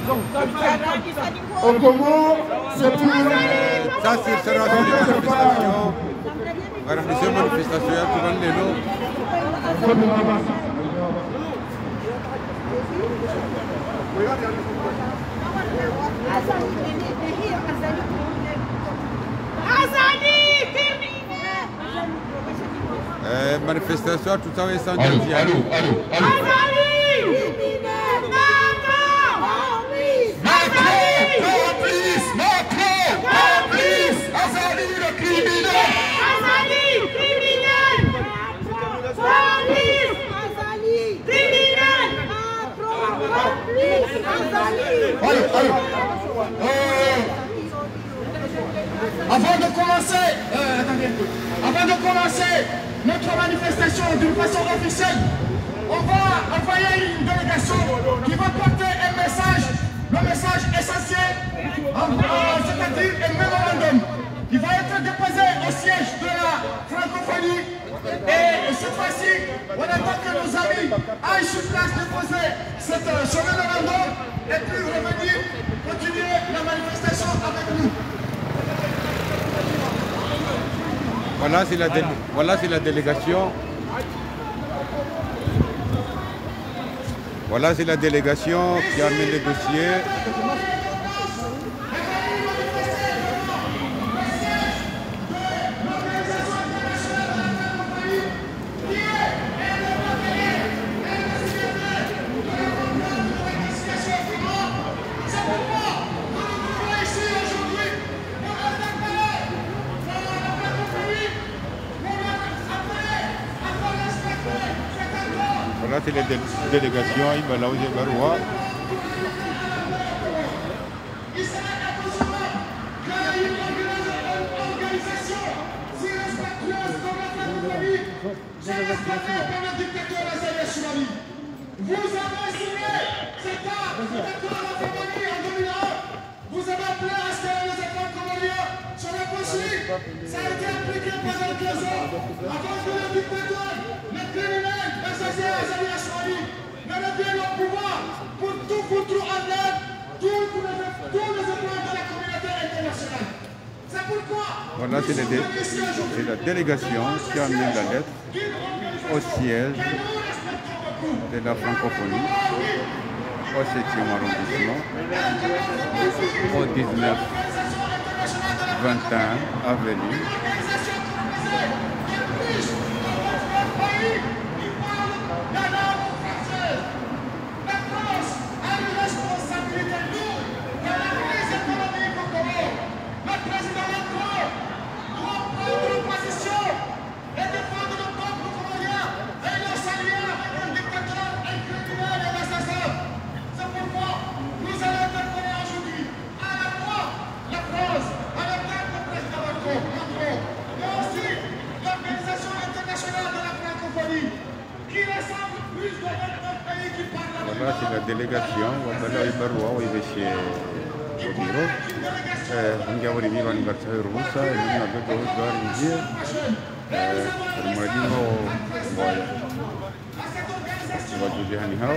Au Congo, c'est pour... Ça, c'est une manifestation. Organisation manifestation, tout le monde manifestation tout ça est sans dire. Allô. Avant de commencer notre manifestation d'une façon officielle, on va envoyer une délégation qui va porter un message, le message essentiel, c'est-à-dire un mémorandum qui va être déposé au siège de la francophonie. Et cette fois-ci, on attend que nos amis aillent sur place déposer ce mémorandum et puis revenir continuer la manifestation avec nous. Voilà, c'est la délégation. Voilà, c'est la délégation qui a mis les dossiers. Voilà, c'est les délégations, il va là où j'ai Baroua. Vous avez signé cet acte d'accord à la famille en 2001. Vous avez appelé à ce que les enfants comoriens soient poursuivis. Ça a été appliqué pendant 15 ans. Avant que le dictateur, le criminel, associé à Azali Asmani, ne revienne au pouvoir pour tout foutre en l'air tous les emplois de la communauté internationale. C'est pourquoi voilà, c'est la délégation qui a mis la lettre au siège de la francophonie au 7e arrondissement au 19 21 avenue. Voilà, c'est la délégation. Voilà, Ibarwa, il est chez le bureau. On va arriver à l'anniversaire de Roussa et nous avons besoin de dire. On m'a dit, on va juger anyhow.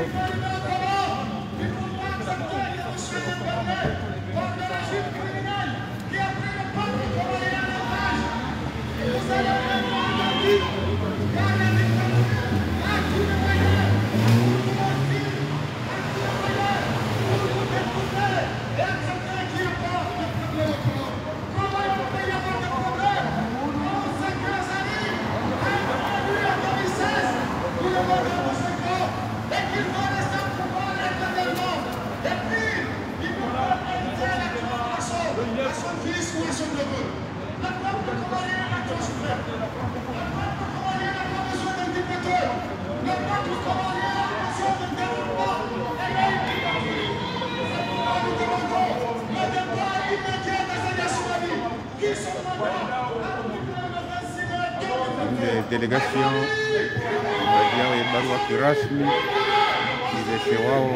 Délégation ya barua kirasmi iweze wao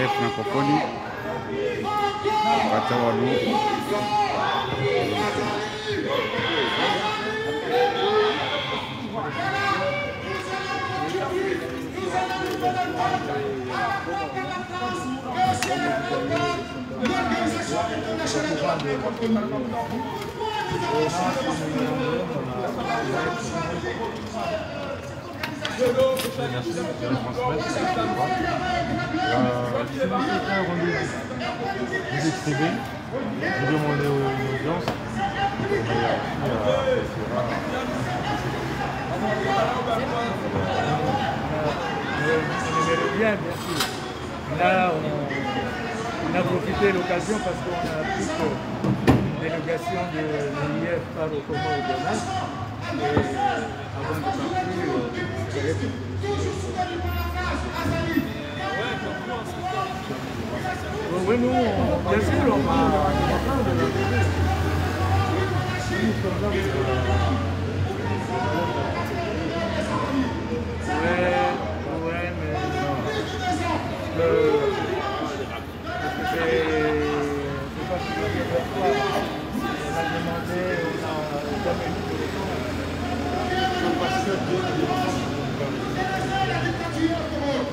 ya francophonie watawalu Vous écrivez, vous demandez une audience, on aimerait bien sûr. Là, on a profité de l'occasion parce qu'on a plus une délégation de l'IF par au Congo au Ghana. Et avant de partir, oui, nous, bien sûr, on va ouais, mais non. C'est pas ce qu'on a fait fois. On a demandé, on a jamais eu de réponse.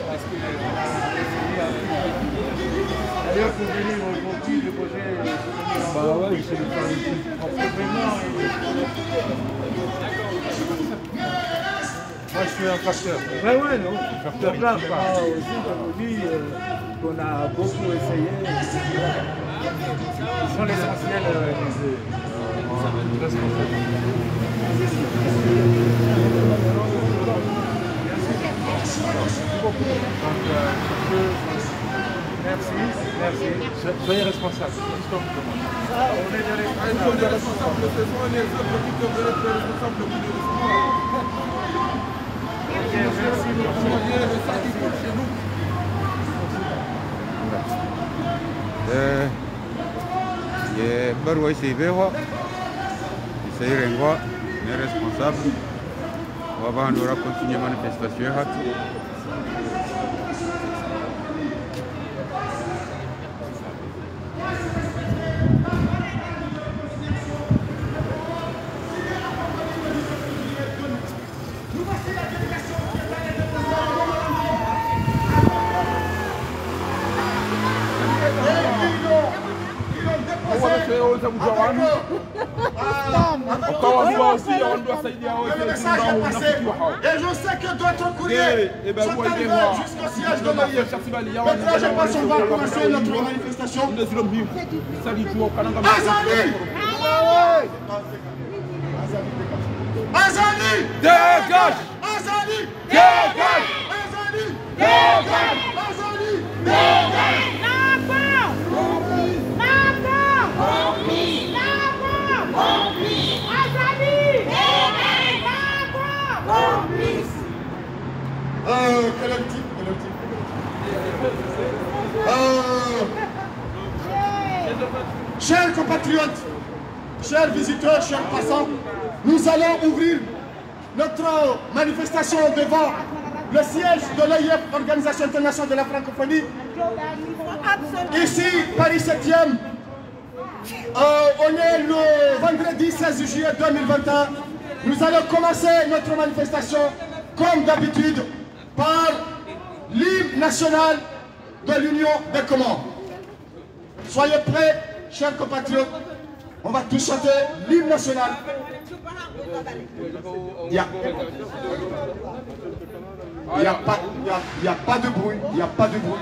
Parce que d'ailleurs, pour venir au profil, le projet bah ouais, c'est le temps ici. Moi, je suis un facteur. Ouais, non. Facteur là, aussi, comme on dit, qu'on a beaucoup essayé. Ils sont l'essentiel des responsables. Merci. Soyez responsables. On est des responsables. Ce sont les autres qui devraient être responsables de merci beaucoup. Ça qui compte chez nous. Barwa Isebewa, Isairenwa, les responsables. On va continuer la manifestation. Et je sais que d'autres courriers sont arrivés jusqu'au siège de l'OIF. Maintenant, je pense qu'on va commencer notre manifestation. Azali! Dégage! Azali! Dégage! Azali! Dégage! Azali! Dégage! Chers compatriotes, chers visiteurs, chers passants, nous allons ouvrir notre manifestation devant le siège de l'OIF, Organisation internationale de la francophonie, ici, Paris 7e. On est le vendredi 16 juillet 2021. Nous allons commencer notre manifestation, comme d'habitude, par l'hymne national de l'Union des Comores. Soyez prêts, chers compatriotes. On va tous chanter l'hymne national. Il n'y a pas de bruit, il n'y a pas de bruit.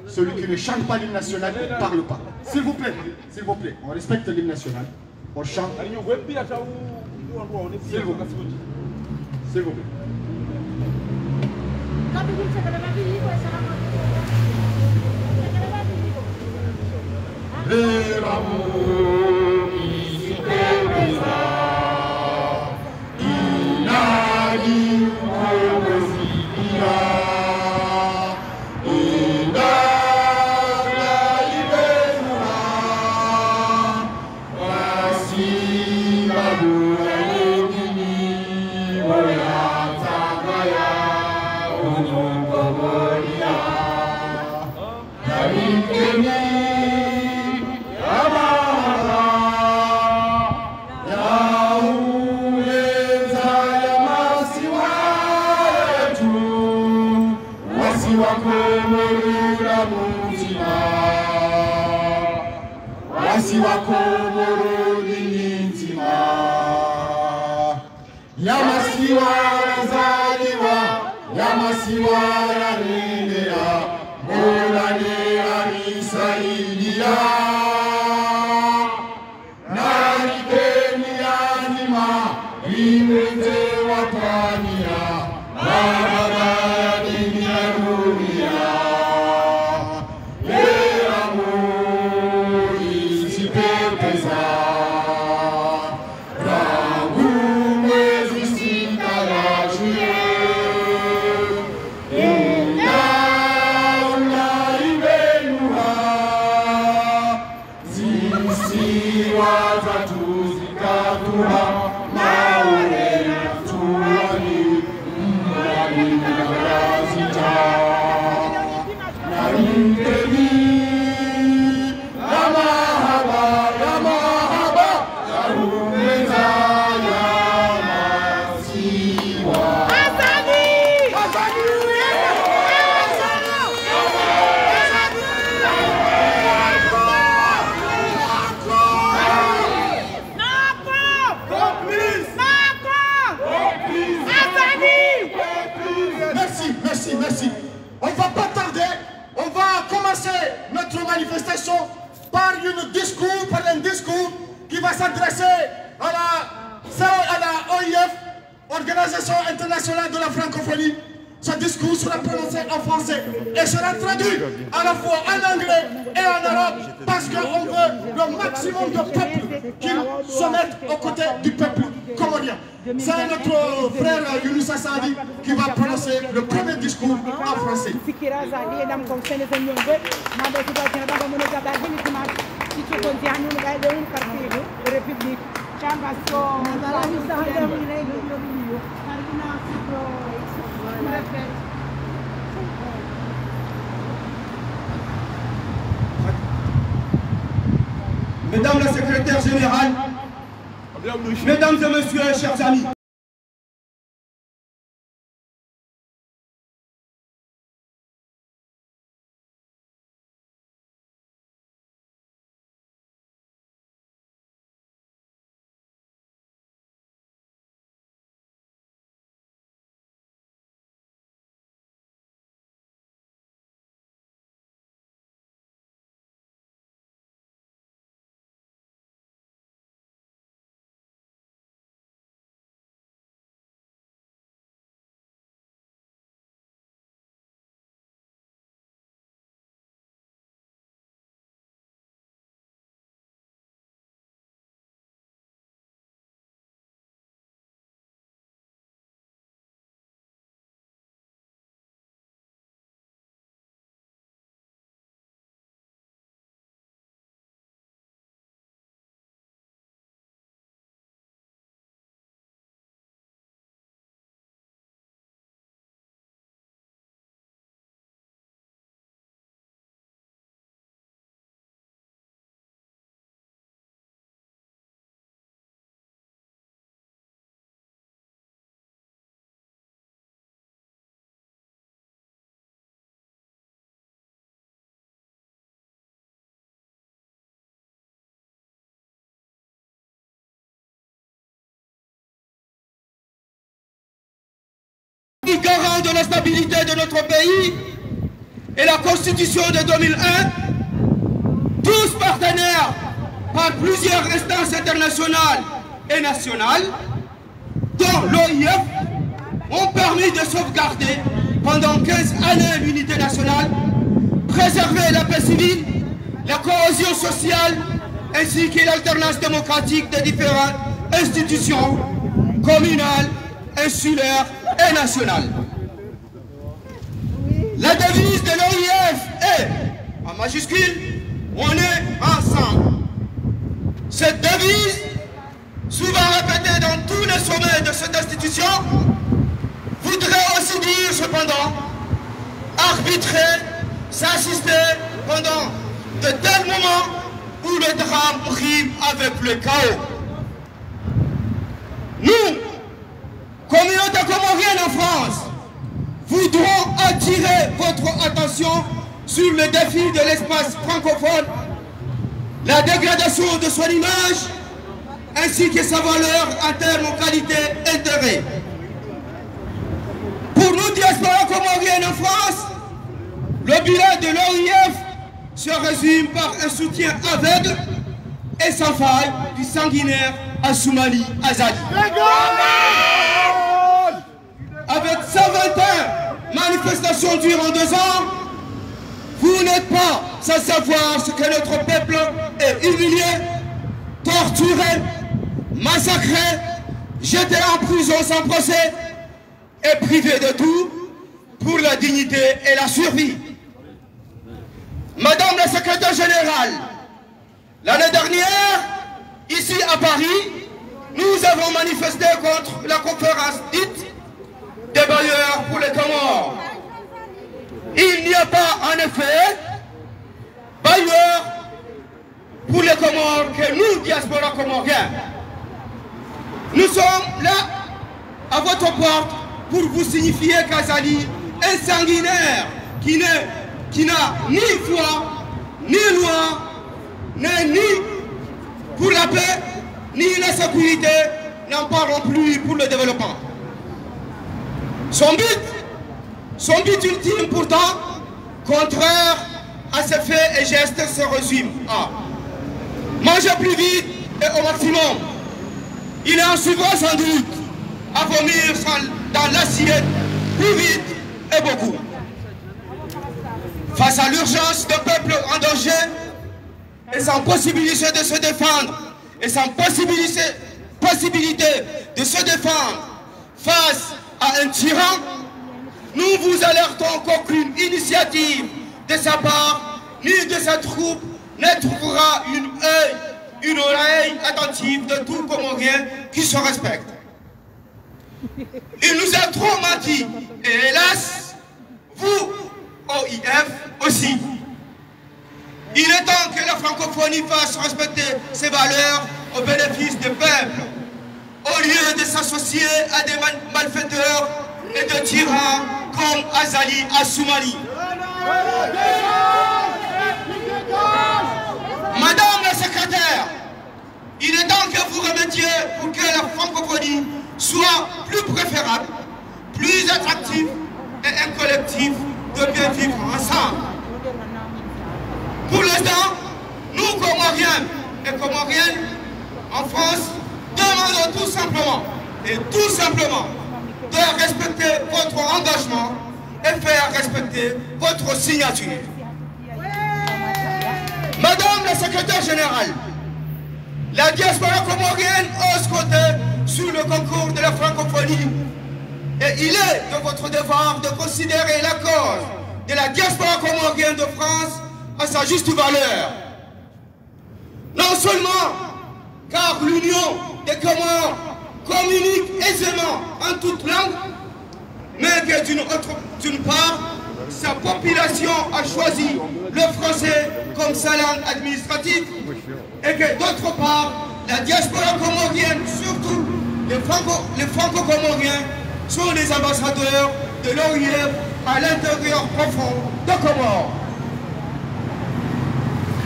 Celui qui ne chante pas l'hymne national ne parle pas. S'il vous plaît, on respecte l'hymne national. On chante. S'il vous plaît. S'il vous plaît. Yamasiwa Komoro Nintima Yamasiwa Zaliwa Yamasiwa Yarinea Molane Arisaidia Narikeni Anima Imete Wapania Baba Dinia Rumia Merci. On ne va pas tarder. On va commencer notre manifestation par un discours qui va s'adresser à la OIF, Organisation internationale de la francophonie. Ce discours sera prononcé en français et sera traduit à la fois en anglais et en arabe parce qu'on veut le maximum de peuples qui se mettent aux côtés du peuple comorien. C'est notre frère Yunus Assadi qui va prononcer le premier discours en français. Mesdames la secrétaire générale, mesdames et messieurs, chers amis, garant de la stabilité de notre pays et la Constitution de 2001, tous partenaires par plusieurs instances internationales et nationales, dont l'OIF, ont permis de sauvegarder pendant 15 années l'unité nationale, préserver la paix civile, la cohésion sociale, ainsi que l'alternance démocratique des différentes institutions communales, insulaires et nationales. La devise de l'OIF est, en majuscule, on est ensemble. Cette devise, souvent répétée dans tous les sommets de cette institution, voudrait aussi dire cependant arbitrer, s'assister pendant de tels moments où le drame rime avec le chaos. Nous, communauté comorienne en France, voudrons attirer votre attention sur le défi de l'espace francophone la dégradation de son image, ainsi que sa valeur en termes de qualité et d'intérêt. Pour nous, diaspora comorienne en France, le bilan de l'OIF se résume par un soutien aveugle et sans faille du sanguinaire Assoumani Azali. Avec 121 manifestations durant 2 ans, vous n'êtes pas sans savoir ce que notre peuple est humilié, torturé, massacré, jeté en prison sans procès et privé de tout pour la dignité et la survie. Madame la secrétaire générale, l'année dernière, ici à Paris, nous avons manifesté contre la conférence dite des bailleurs pour les Comores. Il n'y a pas en effet bailleurs pour les Comores que nous, diaspora comoriens. Nous sommes là à votre porte pour vous signifier qu'Azali est sanguinaire qui n'a ni foi, ni loi, ni pour la paix, ni la sécurité, n'en parlons plus pour le développement. Son but ultime pourtant, contraire à ses faits et gestes, se résume à manger plus vite et au maximum. Il est en suivant sans doute à vomir dans l'assiette plus vite et beaucoup. Face à l'urgence d'un peuple en danger et sans possibilité de se défendre, et sans possibilité de se défendre face à un tyran, nous vous alertons qu'aucune initiative de sa part ni de sa troupe ne trouvera une oreille attentive de tout Comorien qui se respecte. Il nous a trop menti et hélas, vous, OIF, aussi. Il est temps que la francophonie fasse respecter ses valeurs au bénéfice des peuples, au lieu de s'associer à des malfaiteurs et de tyrans comme Azali Assoumani. Madame la secrétaire, il est temps que vous remettiez pour que la francophonie soit plus préférable, plus attractive et un collectif de bien vivre ensemble. Pour l'instant, nous, Comoriens et Comoriennes, en France, demandons tout simplement de respecter votre engagement et faire respecter votre signature. Madame la secrétaire générale, la diaspora comorienne ose compter sur le concours de la francophonie et il est de votre devoir de considérer la cause de la diaspora comorienne de France à sa juste valeur. Non seulement car l'union des Comores communique aisément en toute langue, mais que d'une part, sa population a choisi le français comme sa langue administrative et que d'autre part, la diaspora comorienne, surtout les franco-comoriens, sont les ambassadeurs de l'OIF à l'intérieur profond de Comores.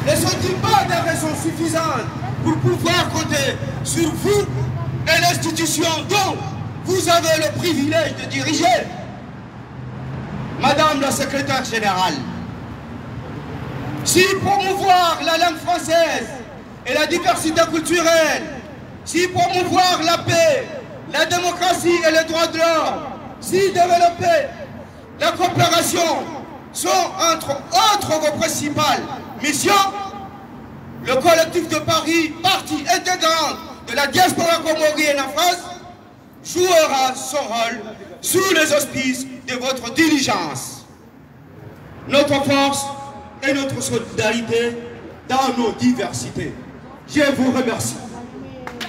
Ne sont-ils pas des raisons suffisantes pour pouvoir compter sur vous et l'institution dont vous avez le privilège de diriger? Madame la secrétaire générale, si promouvoir la langue française et la diversité culturelle, si promouvoir la paix, la démocratie et les droits de l'homme, si développer la coopération sont entre autres vos principales missions, le collectif de Paris, partie intégrante de la diaspora comorienne en France, jouera son rôle sous les auspices de votre diligence. Notre force et notre solidarité dans nos diversités. Je vous remercie.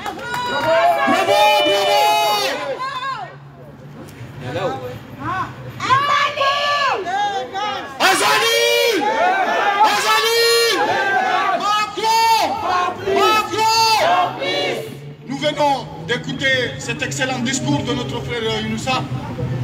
Bravo, bravo, bravo. Azali! Azali! Macron! Nous venons d'écouter cet excellent discours de notre frère Younoussa.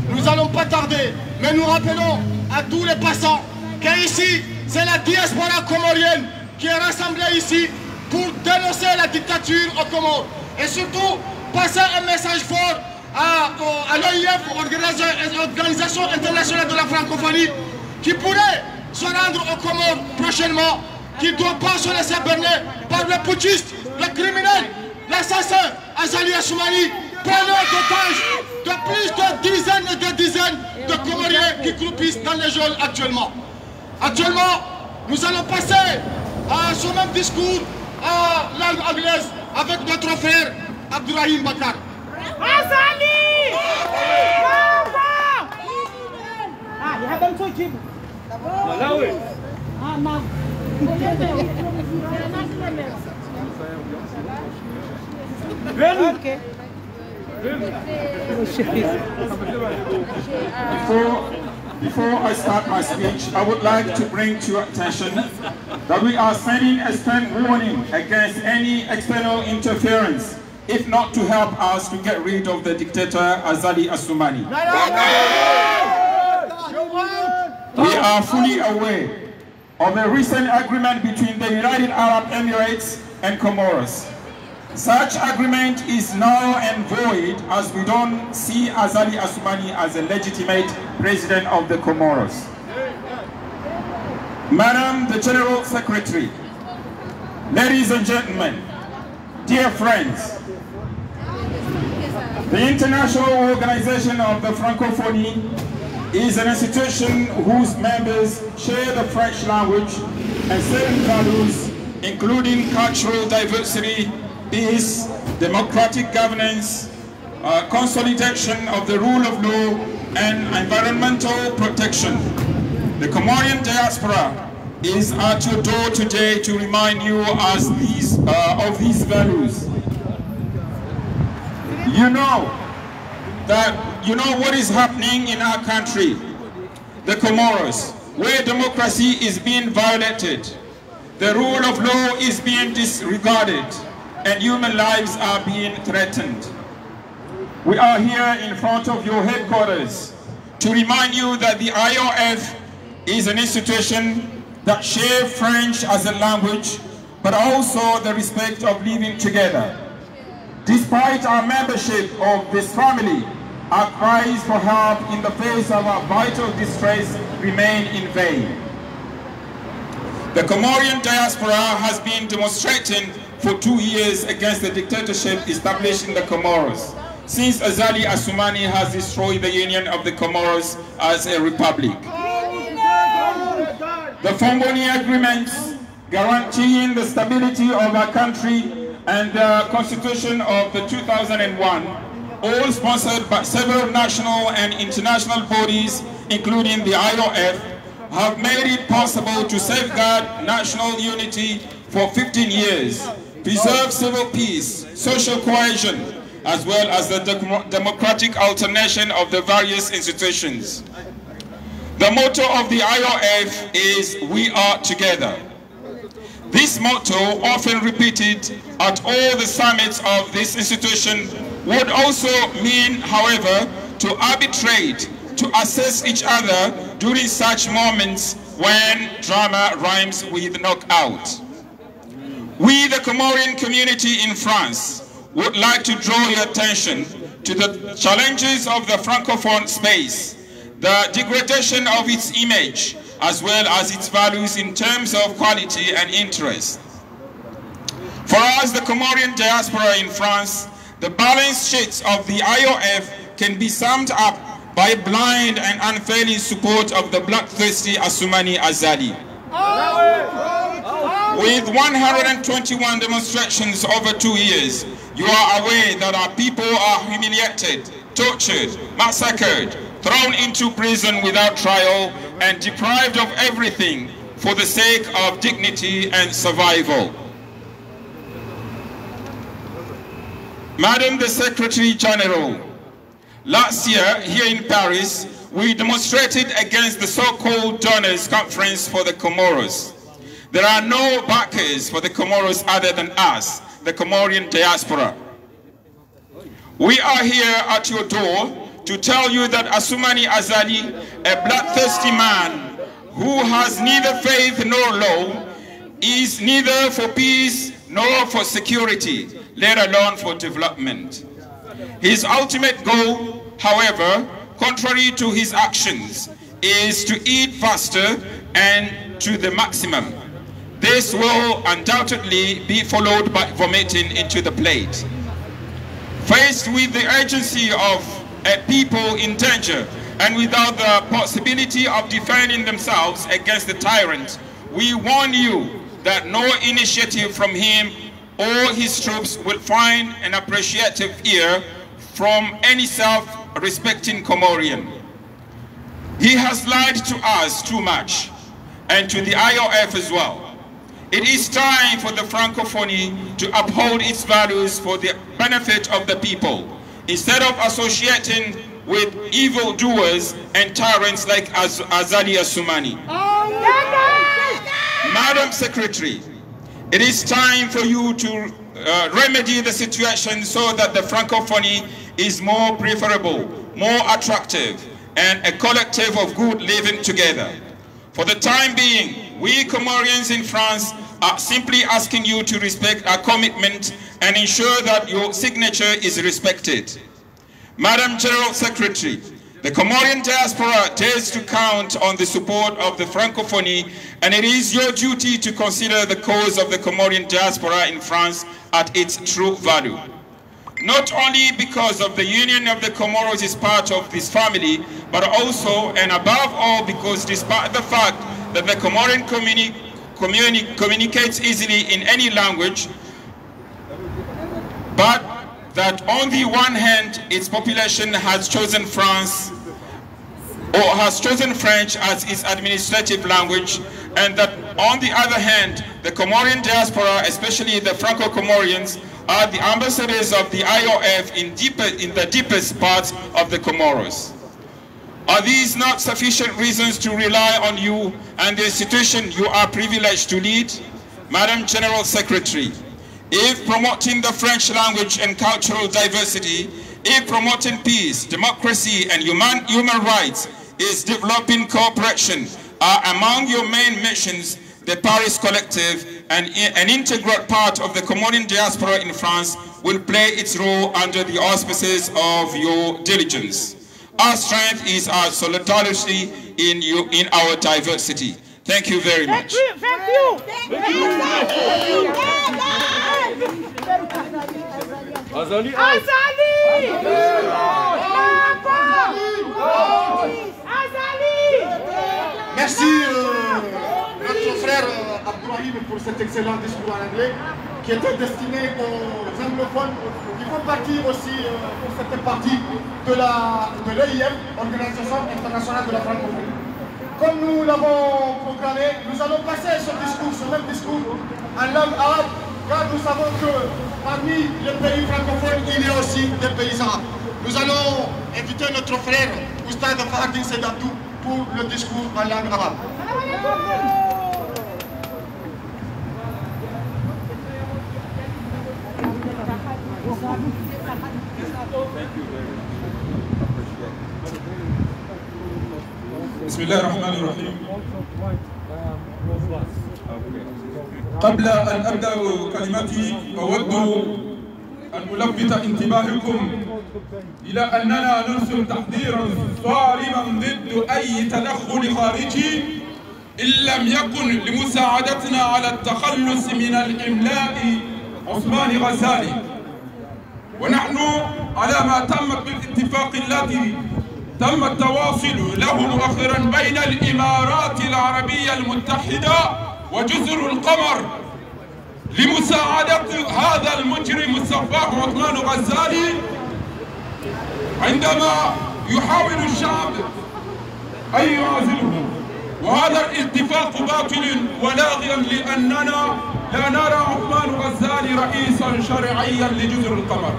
Nous n'allons pas tarder, mais nous rappelons à tous les passants qu'ici, c'est la diaspora comorienne qui est rassemblé ici pour dénoncer la dictature aux Comores. Et surtout, passer un message fort à l'OIF, Organisation internationale de la francophonie, qui pourrait se rendre aux Comores prochainement, qui ne doit pas se laisser berner par le putschiste, le criminel, l'assassin Azali Assoumani, preneur d'otages de plus de dizaines et de dizaines de Comoriens qui croupissent dans les geôles actuellement. Actuellement, nous allons passer à ce même discours à langue anglaise avec notre frère Abdourahim Bakar. Azali! Ah, you have them to keep. Malawi. Ah, now. Okay. Before I start my speech, I would like to bring to your attention that we are sending a stern warning against any external interference, if not to help us to get rid of the dictator Azali Assoumani. We are fully aware of the recent agreement between the United Arab Emirates and Comoros. Such agreement is null and void as we don't see Azali Assoumani as a legitimate president of the Comoros. Madam the General Secretary, ladies and gentlemen, dear friends, the International Organization of the Francophonie is an institution whose members share the French language and certain values, including cultural diversity, peace, democratic governance, consolidation of the rule of law, and environmental protection. The Comorian diaspora is at your door today to remind you of these values. You know what is happening in our country, the Comoros, where democracy is being violated, the rule of law is being disregarded, and human lives are being threatened. We are here in front of your headquarters to remind you that the IOF is an institution that shares French as a language, but also the respect of living together. Despite our membership of this family, our cries for help in the face of our vital distress remain in vain. The Comorian diaspora has been demonstrating for 2 years against the dictatorship established in the Comoros, since Azali Assoumani has destroyed the Union of the Comoros as a republic. The Fongoni agreements guaranteeing the stability of our country and the Constitution of the 2001, all sponsored by several national and international bodies, including the IOF, have made it possible to safeguard national unity for 15 years, preserve civil peace, social cohesion, as well as the democratic alternation of the various institutions. The motto of the IOF is "We are together." This motto, often repeated at all the summits of this institution, would also mean, however, to arbitrate, to assess each other during such moments when drama rhymes with knockout. We, the Comorian community in France, would like to draw your attention to the challenges of the Francophone space, the degradation of its image, as well as its values in terms of quality and interest. For us, the Comorian diaspora in France, the balance sheets of the IOF can be summed up by blind and unfailing support of the bloodthirsty Assoumani Azali. With 121 demonstrations over 2 years, you are aware that our people are humiliated, tortured, massacred, thrown into prison without trial, and deprived of everything for the sake of dignity and survival. Madam the Secretary General, last year here in Paris, we demonstrated against the so-called donors conference for the Comoros. There are no backers for the Comoros other than us, the Comorian diaspora. We are here at your door to tell you that Assoumani Azali, a bloodthirsty man who has neither faith nor law, is neither for peace nor for security, let alone for development. His ultimate goal, however, contrary to his actions, is to eat faster and to the maximum. This will undoubtedly be followed by vomiting into the plate. Faced with the urgency of a people in danger and without the possibility of defending themselves against the tyrant, we warn you that no initiative from him or his troops will find an appreciative ear from any self-respecting Comorian. He has lied to us too much, and to the IOF as well. It is time for the Francophonie to uphold its values for the benefit of the people, instead of associating with evildoers and tyrants like Azali Assoumani. Madam Secretary, it is time for you to remedy the situation so that the Francophonie is more preferable, more attractive, and a collective of good living together. For the time being, we Comorians in France are simply asking you to respect our commitment and ensure that your signature is respected. Madam General Secretary, the Comorian diaspora dares to count on the support of the Francophonie, and it is your duty to consider the cause of the Comorian diaspora in France at its true value. Not only because of the union of the Comoros is part of this family, but also and above all because despite the fact that the Comorian communicates easily in any language, but that on the one hand its population has chosen France or has chosen French as its administrative language, and that on the other hand the Comorian diaspora, especially the Franco-Comorians, are the ambassadors of the IOF in the deepest parts of the Comoros. Are these not sufficient reasons to rely on you and the institution you are privileged to lead? Madam General Secretary, if promoting the French language and cultural diversity, if promoting peace, democracy, and human rights is developing cooperation are among your main missions, the Paris Collective, an integral part of the Comorian diaspora in France, will play its role under the auspices of your diligence. Our strength is our solidarity in our diversity. Thank you very much. Thank you. Azali! Merci notre frère Abdourahim pour cet excellent discours en anglais qui était destiné aux anglophones qui font partie aussi pour cette partie de l'EIF, Organisation internationale de la francophonie. Comme nous l'avons programmé, nous allons passer ce même discours en langue arabe, car nous savons que parmi les pays francophones, il y a aussi des pays arabes. Nous allons inviter notre frère Oustad Fahadine Sedabdou pour le discours en langue arabe. بسم الله الرحمن الرحيم. قبل أن أبدأ كلمتي أود أن ألفت انتباهكم إلى أننا نرسل تحذيرا صارما ضد أي تدخل خارجي إن لم يكن لمساعدتنا على التخلص من الإملاء عثمان غزالي. ونحن على ما تمت بالاتفاق الذي تم التواصل له مؤخرا بين الإمارات العربية المتحدة وجزر القمر لمساعدة هذا المجرم السفاح عثمان غزالي عندما يحاول الشعب أن يعزله. وهذا الاتفاق باطل ولاغيا لأننا لا نرى عثمان غزالي رئيسا شرعيا لجزر القمر.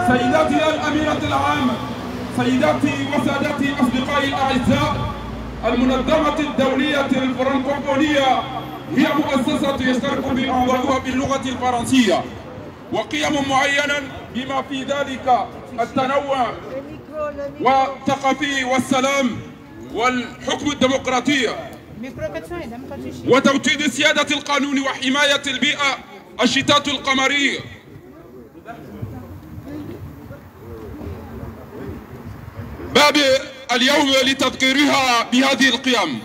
سيداتي الأميرة العامة، سيداتي وسادتي أصدقائي الأعزاء، المنظمة الدولية الفرنكوفونية هي مؤسسة يشترك بأعضائها باللغة الفرنسية وقيم معينة بما في ذلك التنوع والثقافي والسلام والحكم الديمقراطية. وتوطيد سيادة القانون وحماية البيئة. الشتات القمري باب اليوم لتذكيرها بهذه القيم.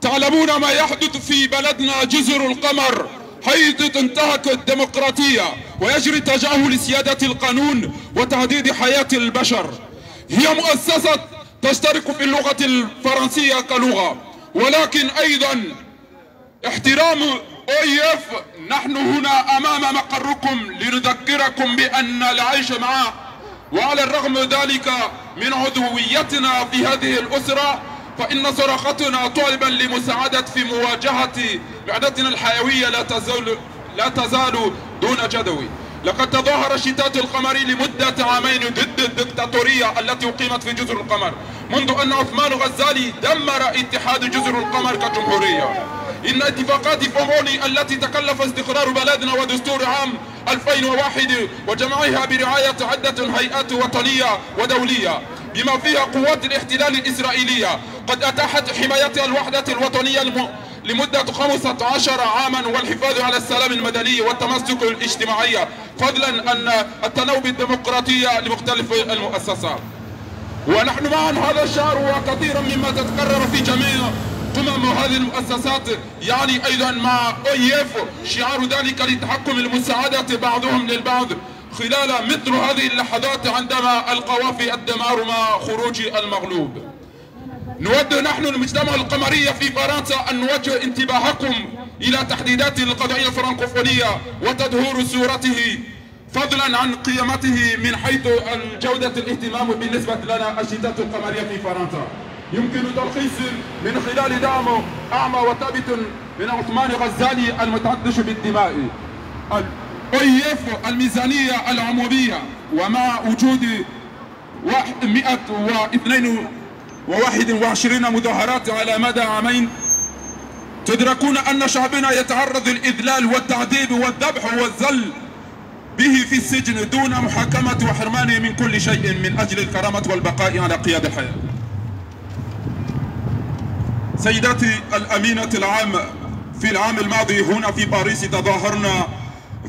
تعلمون ما يحدث في بلدنا جزر القمر، حيث تنتهك الديمقراطية ويجري تجاهل سيادة القانون وتهديد حياة البشر. هي مؤسسة تشترك في اللغة الفرنسية كلغة، ولكن أيضا احترام OIF. نحن هنا أمام مقركم لنذكركم بأن العيش معه، وعلى الرغم ذلك من عضويتنا في هذه الأسرة فإن صراختنا طالبا لمساعدة في مواجهة معدتنا الحيوية لا تزال دون جدوى. لقد تظاهر الشتات القمري لمدة عامين ضد الدكتاتورية التي أقيمت في جزر القمر، منذ أن عثمان غزالي دمر اتحاد جزر القمر كجمهورية. إن اتفاقات فوموني التي تكلف استقرار بلدنا ودستور عام 2001 وجمعها برعاية عدة هيئات وطنية ودولية بما فيها قوات الاحتلال الإسرائيلية قد أتاحت حماية الوحدة الوطنية لمدة 15 عاما والحفاظ على السلام المدني والتمسك الاجتماعي، فضلا أن التنوع بالديمقراطية لمختلف المؤسسات. ونحن معا هذا الشهر وكثيرا مما تتكرر في جميع هذه المؤسسات، يعني أيضا مع OIF شعار ذلك لتحكم المساعدة بعضهم للبعض خلال مثل هذه اللحظات عندما القوافي الدمار مع خروج المغلوب. نود نحن المجتمع القمري في فرنسا أن نوجه انتباهكم إلى تحديدات القضية الفرنكوفونية وتدهور صورته، فضلا عن قيمته من حيث جودة الاهتمام بالنسبة لنا. الشتات القمرية في فرنسا يمكن تلخيص من خلال دعم أعمى وثابت من عثمان غزالي المتعطش بالدماء. OIF الميزانية العمومية ومع وجود 122 مظاهرات على مدى عامين تدركون أن شعبنا يتعرض للإذلال والتعذيب والذبح والذل به في السجن دون محاكمة وحرمانه من كل شيء من أجل الكرامة والبقاء على قياد الحياة. سيداتي الأمينة العام، في العام الماضي هنا في باريس تظاهرنا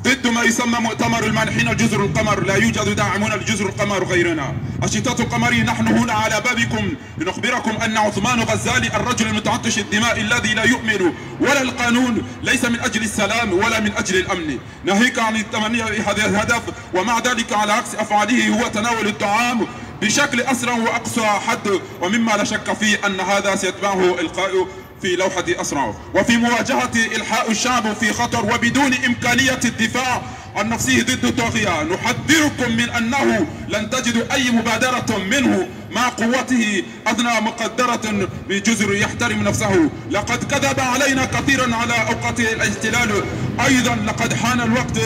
ضد ما يسمى مؤتمر المانحين جزر القمر. لا يوجد داعمون لجزر القمر غيرنا. الشتات القمري نحن هنا على بابكم لنخبركم أن عثمان غزالي الرجل المتعطش الدماء الذي لا يؤمن ولا القانون ليس من أجل السلام ولا من أجل الأمن، ناهيك عن التمني هذا الهدف، ومع ذلك على عكس أفعاله هو تناول الطعام بشكل أسرع وأقصى حد، ومما لا شك فيه أن هذا سيتبعه إلقاء في لوحة أسرع. وفي مواجهة إلحاق الشعب في خطر وبدون إمكانية الدفاع عن نفسه ضد الطاغية، نحذركم من أنه لن تجدوا أي مبادرة منه مع قوته أدنى مقدرة بجزر يحترم نفسه. لقد كذب علينا كثيرا على أوقات الاحتلال. أيضا لقد حان الوقت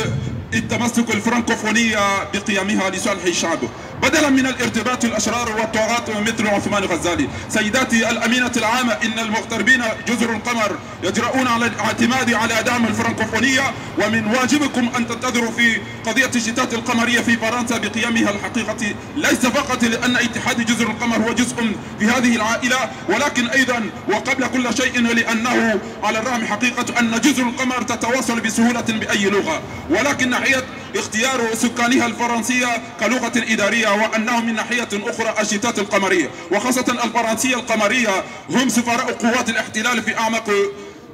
التمسك الفرنكوفونية بقيمها لصالح الشعب بدلا من الارتباط الأشرار والطغاة مثل عثمان غزالي. سيداتي الأمينة العامة، إن المغتربين جزر القمر يجرؤون على الاعتماد على دعم الفرنكوفونية، ومن واجبكم أن تنتظروا في قضية الشتات القمرية في فرنسا بقيمها الحقيقة، ليس فقط لأن اتحاد جزر القمر هو جزء في هذه العائلة، ولكن أيضا وقبل كل شيء لأنه على الرغم حقيقة أن جزر القمر تتواصل بسهولة بأي لغة، ولكن ناحية اختيار سكانها الفرنسية كلغة إدارية، وأنه من ناحية أخرى الشتات القمرية وخاصة الفرنسية القمرية هم سفراء قوات الاحتلال في أعمق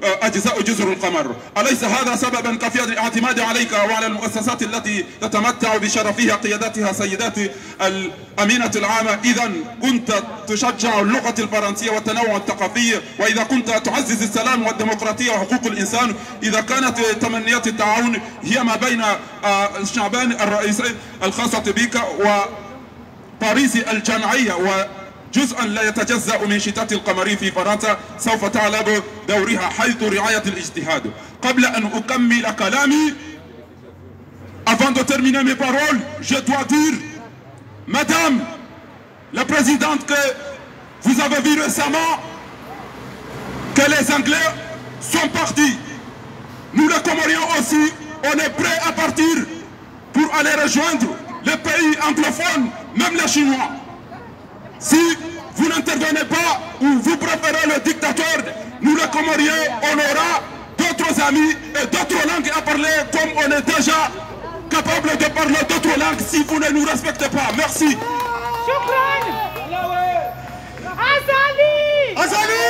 أجزاء جزر القمر. أليس هذا سببا كافيا للاعتماد عليك وعلى المؤسسات التي تتمتع بشرفها قيادتها؟ سيداتي الأمينة العامة، إذا كنت تشجع اللغة الفرنسية والتنوع الثقافي، وإذا كنت تعزز السلام والديمقراطية وحقوق الإنسان، إذا كانت تمنيات التعاون هي ما بين الشعبان الرئيسين الخاصة بك وباريس الجامعية جزءا لا يتجزأ من شتات القمري في فرنسا، سوف تعلب دورها حيث رعاية الاجتهاد. قبل أن أكمل كلامي، avant de terminer mes paroles, je dois dire, Madame la Présidente, que vous avez vu récemment que les Anglais sont partis. Nous les Comoriens aussi, on est prêts à partir pour aller rejoindre les pays anglophones, même les Chinois. Si vous n'intervenez pas ou vous préférez le dictateur, nous les Comoriens, on aura d'autres amis et d'autres langues à parler comme on est déjà capable de parler d'autres langues si vous ne nous respectez pas. Merci. Azali! Azali!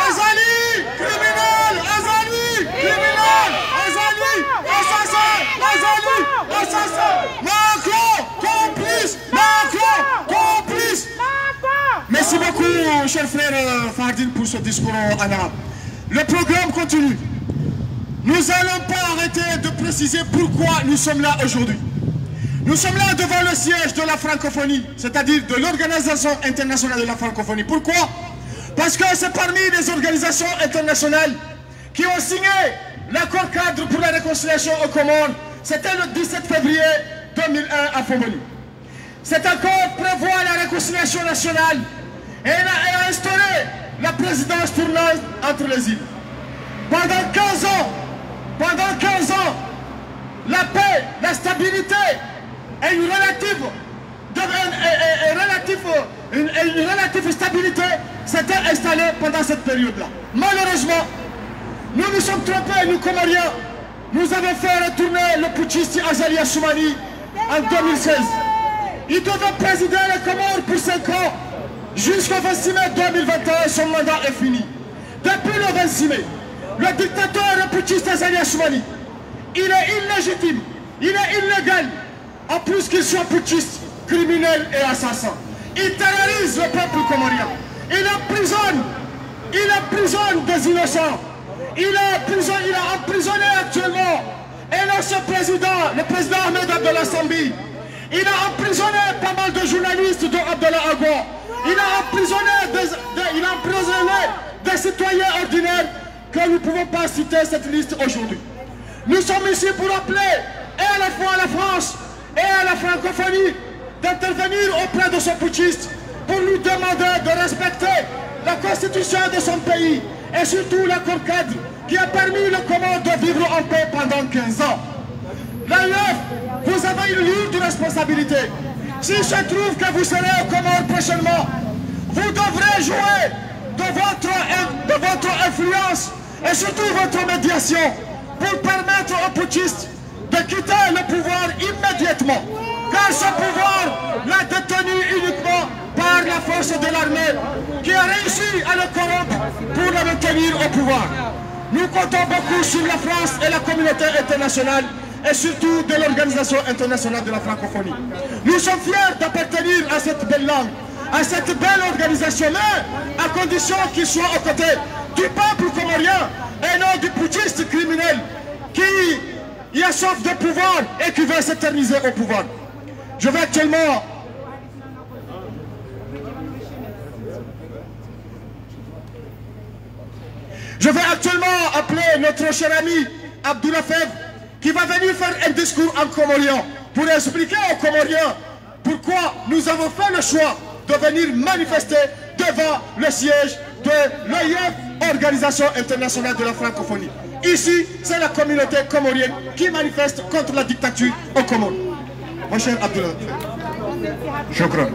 Azali! Criminel! Azali! Criminel! Azali! Assassin! Azali! Assassin! Macron! Complice! Macron! Complice! Merci beaucoup, cher frère Fardine, pour ce discours en arabe. Le programme continue. Nous n'allons pas arrêter de préciser pourquoi nous sommes là aujourd'hui. Nous sommes là devant le siège de la francophonie, c'est-à-dire de l'Organisation internationale de la francophonie. Pourquoi? Parce que c'est parmi les organisations internationales qui ont signé l'accord cadre pour la réconciliation aux Comores. C'était le 17 février 2001 à Fomoni. Cet accord prévoit la réconciliation nationale et a instauré la présidence tournante entre les îles. Pendant 15 ans, la paix, la stabilité et une relative stabilité s'était installée pendant cette période-là. Malheureusement, nous nous sommes trompés, nous Comoriens. Nous avons fait retourner le putschiste Azali Assoumani en 2016. Il devait présider les Comores pour 5 ans. Jusqu'au 26 mai 2021, son mandat est fini. Depuis le 26 mai, le dictateur et putschiste Azali Assoumani, il est illégitime, il est illégal, en plus qu'il soit putschiste, criminel et assassin. Il terrorise le peuple comorien. Il emprisonne des innocents. Il a emprisonné actuellement un ancien président, le président Ahmed Abdallah Sambi. Il a emprisonné pas mal de journalistes de Abdallah Agua. Il a emprisonné des citoyens ordinaires que nous ne pouvons pas citer cette liste aujourd'hui. Nous sommes ici pour appeler et à la fois à la France et à la francophonie d'intervenir auprès de ce putschiste pour lui demander de respecter la constitution de son pays et surtout l'accord cadre qui a permis le Comores de vivre en paix pendant 15 ans. L'AUF, vous avez une lourde responsabilité. S'il se trouve que vous serez au Comores prochainement, vous devrez jouer de votre influence et surtout votre médiation pour permettre aux putschistes de quitter le pouvoir immédiatement. Car ce pouvoir l'a détenu uniquement par la force de l'armée qui a réussi à le corrompre pour le maintenir au pouvoir. Nous comptons beaucoup sur la France et la communauté internationale et surtout de l'Organisation internationale de la francophonie. Nous sommes fiers d'appartenir à cette belle langue, à cette belle organisation, mais à condition qu'ils soient aux côtés du peuple comorien et non du putschiste criminel qui a soif de pouvoir et qui veut s'éterniser au pouvoir. Je vais actuellement appeler notre cher ami Abdoulaye Fèvre qui va venir faire un discours en comorien pour expliquer aux Comoriens pourquoi nous avons fait le choix de venir manifester devant le siège de l'OIF, Organisation internationale de la francophonie. Ici, c'est la communauté comorienne qui manifeste contre la dictature au Comores. Mon cher Abdoulaye Fèvre. Shukran.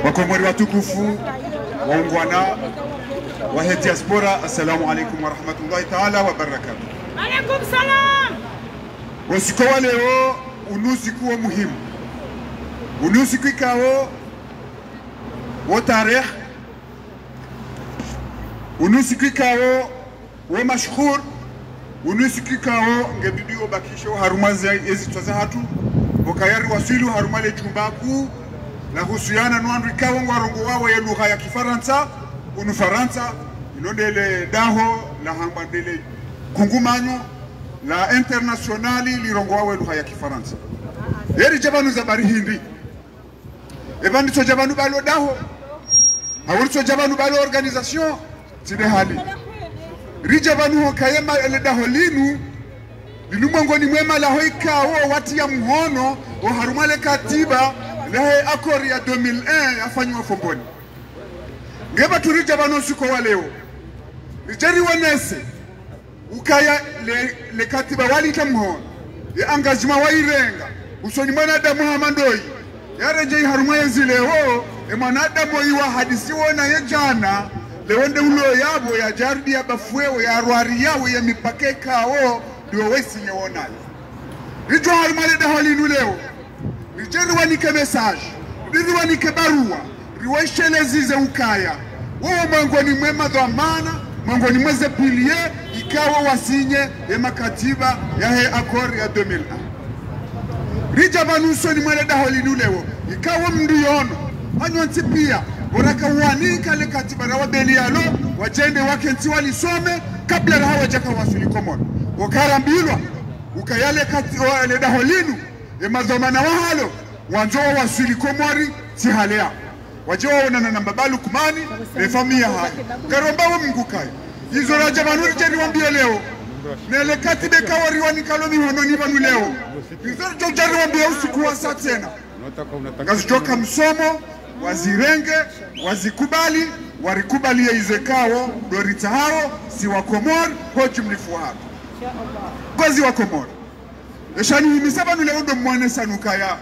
Wakomori watukufu, waungwana, wahe diaspora, assalamu alaikum wa rahmatullahi ta'ala wa barakatuh. Alaikum salam. Usiku wa leo unusiku wa muhimu. Unusiku ikao wa tarehe. Unusiku ikao wa mashhur. Unusiku ikao ngebidi obakisho harumazi ezitwaza hatu. Bokayari wasilu harumale chumbaku na husiana nwandu ikao ngwarongo wawe ya lugha ya Kifaransa. Unufaransa inondele daho la hambandele kungumanyo la internationali lirongo wawe lugha ya Kifaransa. Eri jabanu zabari hindi. Ebandi so jabanu balo daho. Awuri so jabanu balo organisation tide hali. Rijabanu ho kayema ele daho linu mongoni mwema la hoikao wati ya muhono o harumale katiba lehe akori ya 2001 yafanywa Fomboni. Ngeba turija bano siko wa leo. Rijeri wanese ukaya le katiba wali tamuhono. Ya engagement wa irenga. Usoni mwana da Muhammandoi. yarejei haruma yezilewo emanadamu iwa hadisi wona yejana lewende ulo yabo ya jardi ya bafwewo ya rwari yawo ya mipake kawo diwo wesi nyewonali rijo haruma leda halinu leo rijeri wanike message riri wanike barua riweshelezi ukaya wao mwangoni mwema dhamana mwangoni mweze pilie ikawa wasinye ya makatiba ya he akor ya 2001 rija banuso ni mwele daholinu leo ikawa mndiono hanywanti pia waraka wanika le katiba rawa belialo wajende wake nti walisome kabla raha wajaka wasuli komono wakarambilwa ukayale katiba le daholinu ya madhamana wahalo wanjoa wasuli komori tihalea wajewa wana namba Balukmani refamia haya karomba wa Mungu kai hizo raja manuri jeni wambie leo nele katibe kawari wanikalomi hononi vanu leo hizo jari wambie usiku wa saa tena ngazichoka msomo wazirenge wazikubali warikubali ya izekao dorita hao si wa Komori hoji mlifu hao gozi wa Komori eshani himisaba nule ondo mwane sanuka ya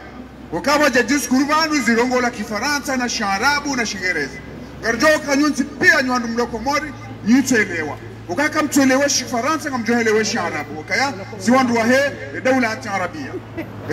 wakawa jajis kurvanu zirongo la Kifaransa na Sharabu na Shingereza garjoka nyunti pia nywandu mloko mori nyitelewa ukaka mtolewe Kifaransa ngamjohelewe Sharabu wakaya ziwandu wa he dawla Arabia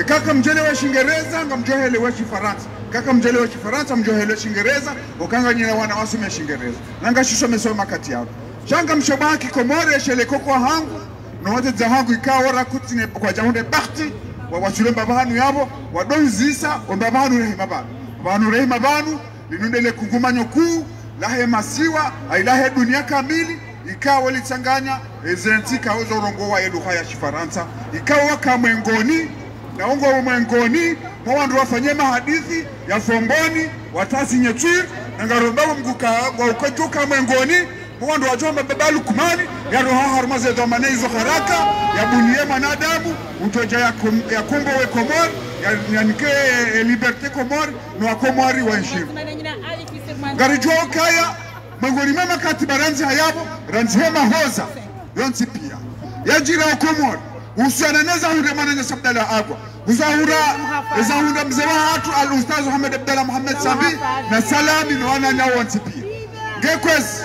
kaka mjelewe Shingereza ngamjohelewe Kifaransa kaka mjelewe Kifaransa mjohelewe Shingereza wakanga nyina wana wasume Shingereza nanga shisho mesoma kati yao shanga mshobaki Komori sheleko kwa hangu na wote zahangu ikawa rakutine kwa jahunde bahti wawachule mbabanu yabo wadonzisa mbabanu rehima banu banu rehima banu linundele kungumanyo kuu lahe masiwa ailahe dunia kamili ikawa lichanganya ezentika ozo rongowa yeluha ya Kifaransa ikawa kamwengoni na ongo wa mwengoni mwandu wafanye mahadithi ya fomboni watasi nyetwir na ngarombawo mguka wa ukajuka mwengoni mwandu wajomba Balukmani ya roha harumaze dhamane hizo haraka ya bunie manadamu utoja ya kumbo we Komori ya nike liberte Komori na Komori wa nshimu garijua ukaya mwengoni mema katiba ranzi hayabo ranzi hema hoza yonti pia ya jira wa Komori usiananeza hunde mananya sabdala agwa uzahura mzewa hatu al-Ustaz Muhammad Abdallah Muhammad Sabi na salami na wana nyao wanti pia gekwezi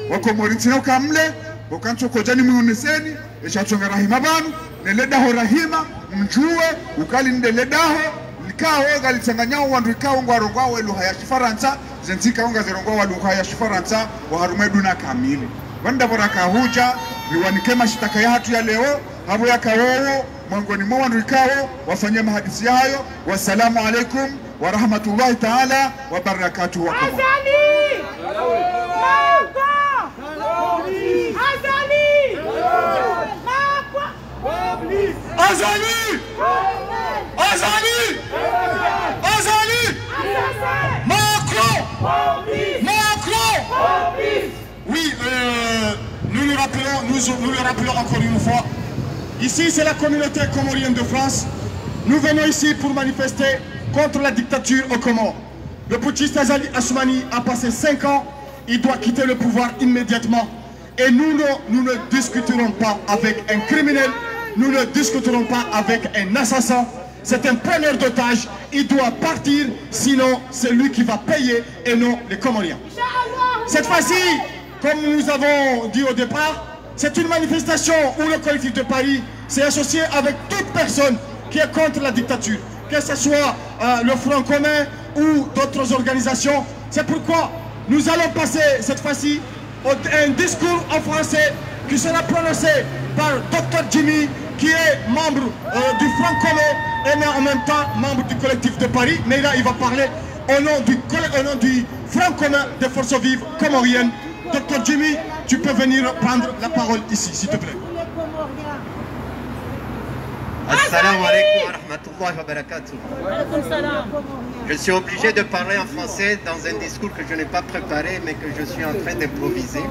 Wakomori ntino kamle wakancho kojani muoneseni eshachonga rahima banu neledaho rahima mjue ukali ndeledaho likao galitanganyao wandu ikao ngwarongwa lugha ya Kifaransa zentika onga zerongwa lugha ya Kifaransa wa harumeduna kamili wanda boraka huja liwanike mashitaka ya hatu ya leo habo yakawo mwangoni mwa wandu ikao wafanye mahadisi hayo wassalamu alaikum wa rahmatullahi ta'ala wa barakatuhu wa Komori Azali! Azali! Azali! Macron! Macron! Oui, nous le rappelons encore une fois. Ici, c'est la communauté comorienne de France. Nous venons ici pour manifester contre la dictature aux Comores. Le putschiste Azali Assoumani a passé 5 ans. Il doit quitter le pouvoir immédiatement. Et nous ne discuterons pas avec un criminel. Nous ne discuterons pas avec un assassin. C'est un preneur d'otages. Il doit partir, sinon c'est lui qui va payer et non les Comoriens. Cette fois-ci, comme nous avons dit au départ, c'est une manifestation où le collectif de Paris s'est associé avec toute personne qui est contre la dictature, que ce soit le Front commun ou d'autres organisations. C'est pourquoi nous allons passer cette fois-ci un discours en français qui sera prononcé par Dr Jimmy, qui est membre du Front commun et en même temps membre du collectif de Paris. Mais là, il va parler au nom du Front commun des forces vives comoriennes. Dr Jimmy, tu peux venir prendre la parole ici, s'il te plaît. Assalamu alaikum wa rahmatullahi wa barakatuh. Je suis obligé de parler en français dans un discours que je n'ai pas préparé mais que je suis en train d'improviser.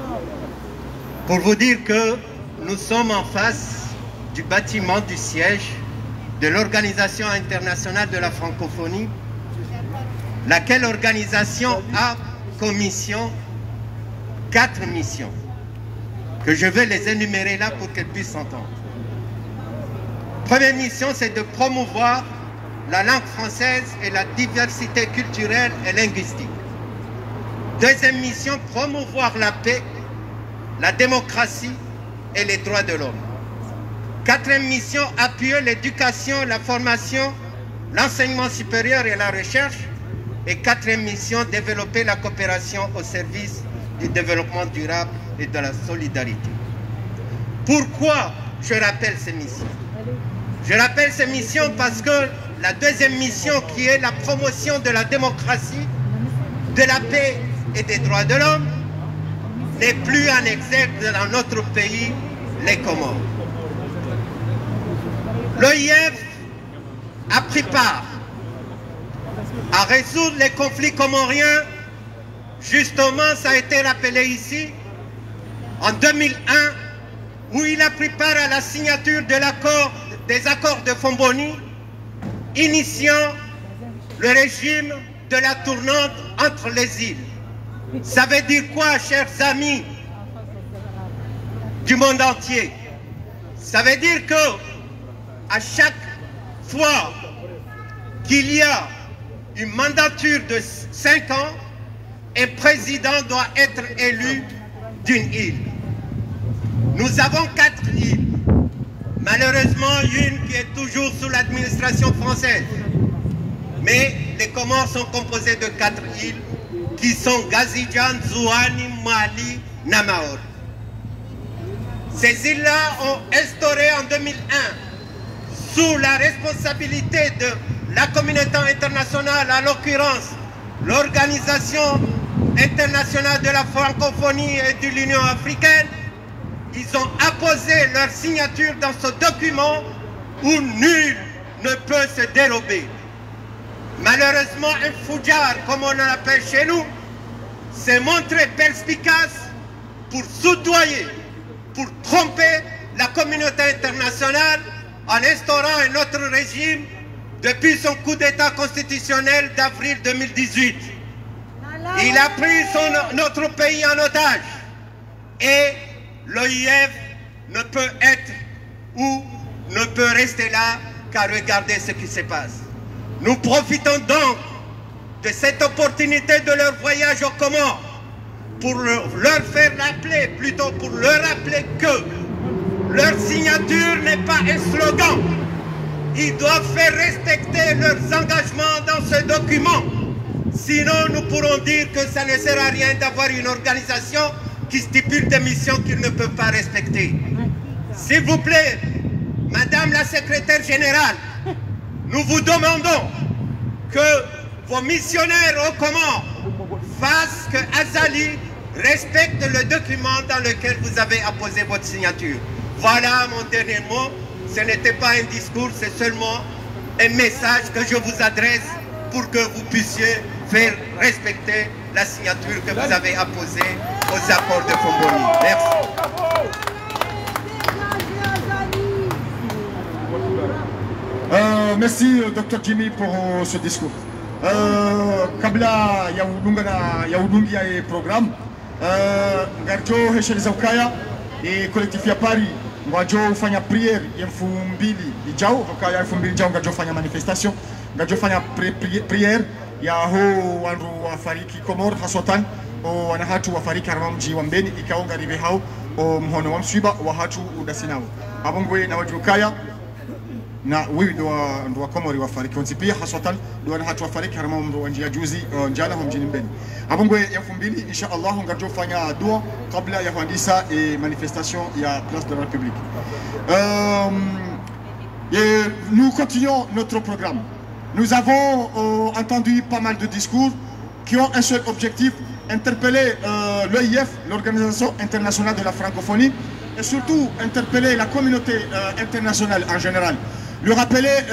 Pour vous dire que nous sommes en face du bâtiment du siège de l'Organisation internationale de la francophonie, laquelle organisation a comme mission 4 missions que je vais les énumérer là pour qu'elles puissent s'entendre. Première mission, c'est de promouvoir la langue française et la diversité culturelle et linguistique. Deuxième mission, promouvoir la paix, la démocratie et les droits de l'homme. Quatrième mission, appuyer l'éducation, la formation, l'enseignement supérieur et la recherche. Et quatrième mission, développer la coopération au service du développement durable et de la solidarité. Pourquoi je rappelle ces missions? Je rappelle ces missions parce que la deuxième mission, qui est la promotion de la démocratie, de la paix et des droits de l'homme, n'est plus en exergue dans notre pays, les Comores. L'OIF a pris part à résoudre les conflits comoriens. Justement, ça a été rappelé ici, en 2001, où il a pris part à la signature de des accords de Fomboni, initiant le régime de la tournante entre les îles. Ça veut dire quoi, chers amis du monde entier? Ça veut dire que à chaque fois qu'il y a une mandature de 5 ans, un président doit être élu d'une île. Nous avons 4 îles. Malheureusement, une qui est toujours sous l'administration française. Mais les Comores sont composés de 4 îles qui sont Gazidjan, Zouani, Mali, Namaor. Ces îles-là ont instauré en 2001, sous la responsabilité de la communauté internationale, en l'occurrence l'Organisation internationale de la francophonie et de l'Union africaine, ils ont apposé leur signature dans ce document où nul ne peut se dérober. Malheureusement, un foujar, comme on l'appelle chez nous, s'est montré perspicace pour soudoyer, pour tromper la communauté internationale en instaurant un autre régime depuis son coup d'État constitutionnel d'avril 2018. Il a pris notre pays en otage et l'OIF ne peut être ou ne peut rester là qu'à regarder ce qui se passe. Nous profitons donc de cette opportunité de leur voyage aux Comores pour leur faire rappeler, plutôt pour leur rappeler que leur signature n'est pas un slogan. Ils doivent faire respecter leurs engagements dans ce document. Sinon, nous pourrons dire que ça ne sert à rien d'avoir une organisation qui stipule des missions qu'ils ne peuvent pas respecter. S'il vous plaît, Madame la Secrétaire Générale, nous vous demandons que vos missionnaires aux Comores fassent que Azali respecte le document dans lequel vous avez apposé votre signature. Voilà mon dernier mot. Ce n'était pas un discours, c'est seulement un message que je vous adresse pour que vous puissiez faire respecter la signature que vous avez apposée aux accords de Fomboni. Merci. Merci, Dr. Jimmy, pour ce discours. Kabla yaudungia ya programme, Garjo Heshel Zaukaya et collectif ya Paris, Ngajo fanya prière ya 2000 ijao, Zaukaya 2000 ijao Ngajo fanya manifestation, Ngajo fanya prière ya ho wandu wafariki Komor hasotan o wanahatu wafariki harama mji wa Mbeni ikaonga rive hao o mhono wa mswiba wa hatu udasinao. Abongwe na wajukaya na wewe ndo Komori wafariki pia haswatan ndo hatu wafariki harama mdo njia juzi njala mjini Mbeni. Abongwe ya 2000 inshallah ngajo fanya dua kabla ya kuandisa manifestation ya Place de la République. Nous continuons notre programme. Nous avons entendu pas mal de discours qui ont un seul objectif, interpeller l'OIF, l'Organisation internationale de la francophonie, et surtout interpeller la communauté internationale en général. Lui rappeler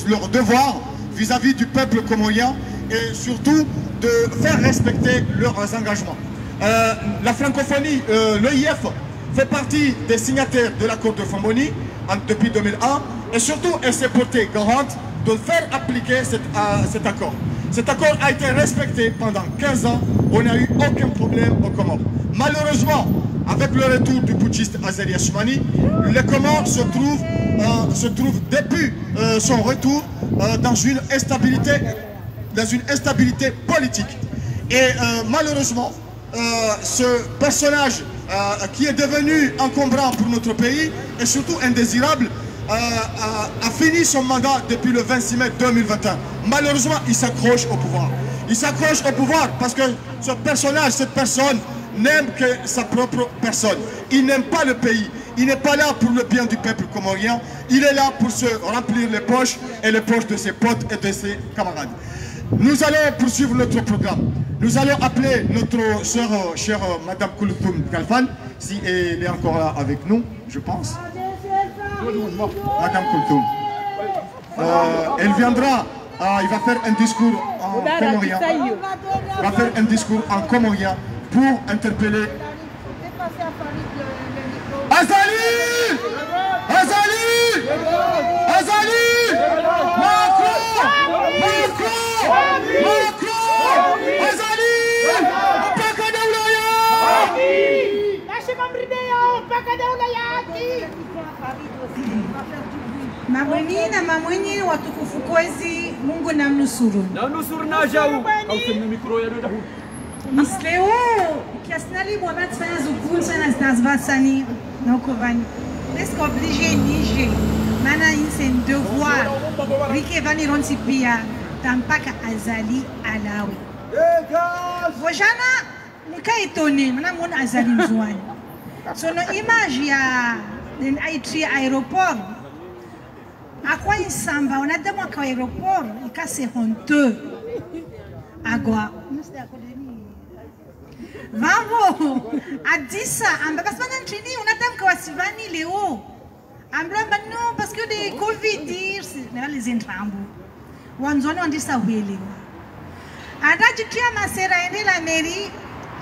leur devoir vis-à-vis du peuple comorien et surtout de faire respecter leurs engagements. La francophonie, l'OIF fait partie des signataires de l'accord de Fomboni depuis 2001 et surtout elle s'est portée garante de faire appliquer cet accord. Cet accord a été respecté pendant 15 ans, on n'a eu aucun problème au Comores. Malheureusement, avec le retour du putschiste Azali Assoumani, les Comores se trouvent depuis son retour dans une instabilité politique. Et malheureusement, ce personnage qui est devenu encombrant pour notre pays et surtout indésirable a fini son mandat depuis le 26 mai 2021. Malheureusement, il s'accroche au pouvoir. Il s'accroche au pouvoir parce que ce personnage, cette personne, n'aime que sa propre personne. Il n'aime pas le pays. Il n'est pas là pour le bien du peuple comorien. Il est là pour se remplir les poches et les poches de ses potes et de ses camarades. Nous allons poursuivre notre programme. Nous allons appeler notre chère Madame Kulthum Kalfan, si elle est encore là avec nous, je pense. Madame Kulthum. Elle viendra, il va faire un discours en comorien. Il va faire un discours en comorien pour interpeller Azali! Azali! Azali! Macron! Azali! Mabweni na mamweni watukufu kwezi, Mungu na mnusuru. Na mnusuru na jau. Misleo kiasnali bwana tsana zukunsa na zdazvasani na ukovani. Est-ce qu'obligé Niger mana c'est un devoir rike vani ronsi pia tampaka Azali alawi. Vojana nikaitoni mana mona Azali mzwani. Sono image ya Haïti aéroport. À quoi il s'en va? On a demandé qu'à l'aéroport, il c'est honteux. À quoi? Vamos, à 10 ans, parce qu'on a trini, on a demandé qu'à Sivani Léo. Non, parce que les Covid, les entrambos. On dit ça, oui, Léo. À Radjitia, ma sœur, la mairie,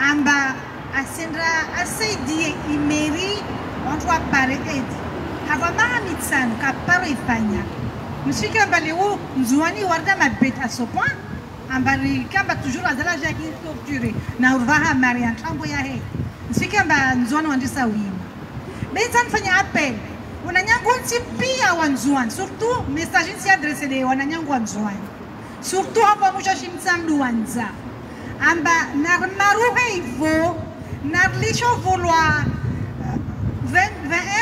Amba, à Sendra, à Seidi, il mairie, on doit parler. Avant mitsano kaparo ifanya mshike baleo mzuani warda mabet à ce point ambari kamba toujours azala jaki torturé na urvaha marian trambo ya he mshike ba nzuani wandisa wima bezan fanya appel wananyangu pia wanzuani surtout message si adressé de wananyangu wanzuani surtout hapa mushashimtsamdu wanza amba narmaruhe ivo narlisho vouloir 20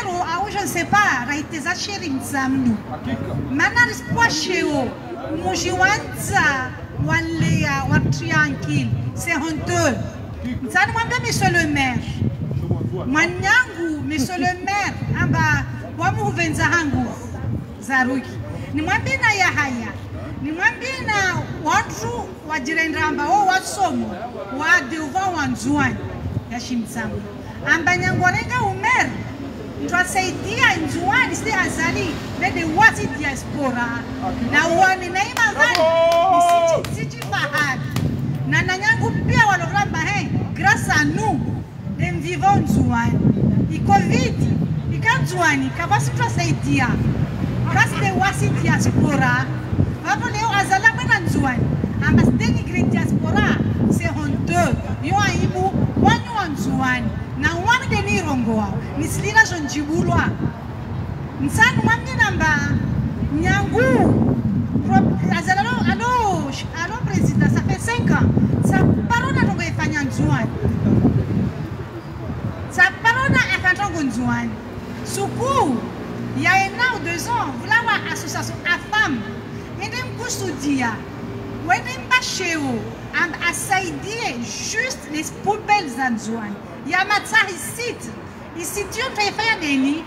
euros, je ne sais pas, raiteza chéri mzamnu. Mana rispoa cheo, mujiwanza, wanlea, tranquille. C'est honteux. Mzani mwambe monsieur le maire. Mwanyangu, monsieur le maire, amba, wamu venza hangu, zaruki. Ni mwambe na ya haya. Ni mwambe na watu, wajirendra amba, wasomo, wadeuva wanzuani, ya shimzamu. Ambanyangorenga umer twasaidia njuani si Azali bede wati diaspora na wani na imavani siji fahad na nanyangu pia waloramba grâce à nous les vivons njuani i covid ikanjuani kabasi twasaidia grâce de wati diaspora hapo leo Azala bana njuani ambasteni great diaspora c'est honteux yo aibu wanyu njuani na wami deni rongoa mislila jonjibulwa nsanu wami namba nyangu allo président ça fait 5 ans sa parona rongo ifanya nzuani sa parona akantongo nzuani suku il y a 1 an ou 2 ans voilà une association à femmes et dem kusudia wende mbasheo and asaidie juste les poubelles zanzuani. Il y a ici tu as fait Deni,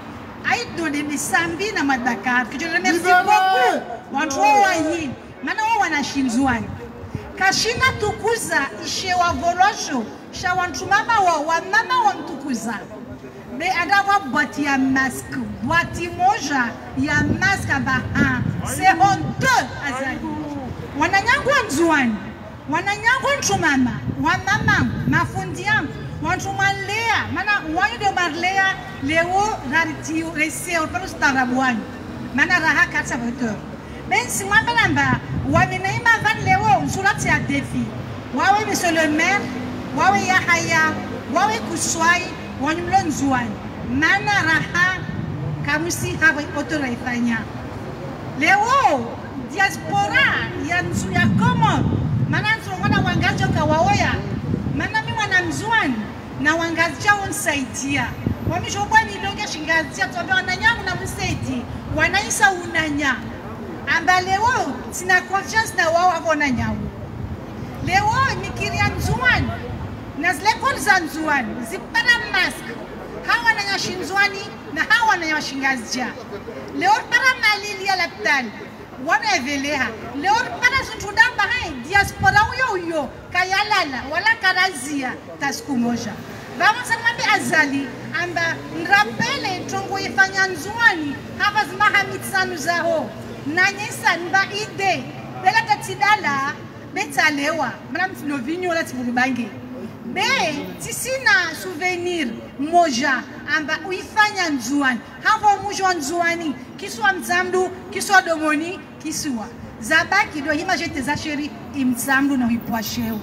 aïe donné mes sambi na Madakar, que je remercie beaucoup. Wantrowahi, maintenant on a Shinzuan. Kashina tukuza, ishewa volosho, shawantumama wa mama wa mtukuza. Mais adawa boîte ya masque, boîte moja ya masque ba c'est honteux Azali. Wananyangu nzuani, wananyangu ntumama, wa mama, mafundi yangu. Wantumalea, mana wanyu de marlea leo rariti reseo para starabuan. Mana raha katsa voteur. Ben si moi banamba, wamenaima van leo sulati a défi. Wawe monsieur le maire, wawe Yahaya, wawe Kuswai, wanyumlo nzuani mana raha kamusi hawa otoraifanya leo diaspora ya Komoro mana nzongona wangajo kawaoya mana mi wana mzuani na wangaja unsaidia wamishobwani ilonge shingazia tuambia wananyangu na msaidi wanaisa unanya amba leo sina confiance na wao avona nyawo leo mikiria nzuani na zile kol za nzuani zipara mask hawa na nyashinzwani na hawa na nyashingazia leo para malili ya laptali wameveleha leo para zutudamba hai diaspora uyo kayalala wala karazia tasku moja vamos amwambe azali amba nrapele ntongo ifanya nzuani hapa zimahamitsanu zaho nanyisa nba ide bela katidala betalewa mram novinyo la tibubange be tisina souvenir moja amba uifanya nzuani hapo mujo nzuani kiswa mzamdu kiswa domoni kiswa zabaki do hima jete za sheri imzamdu na ipwasheo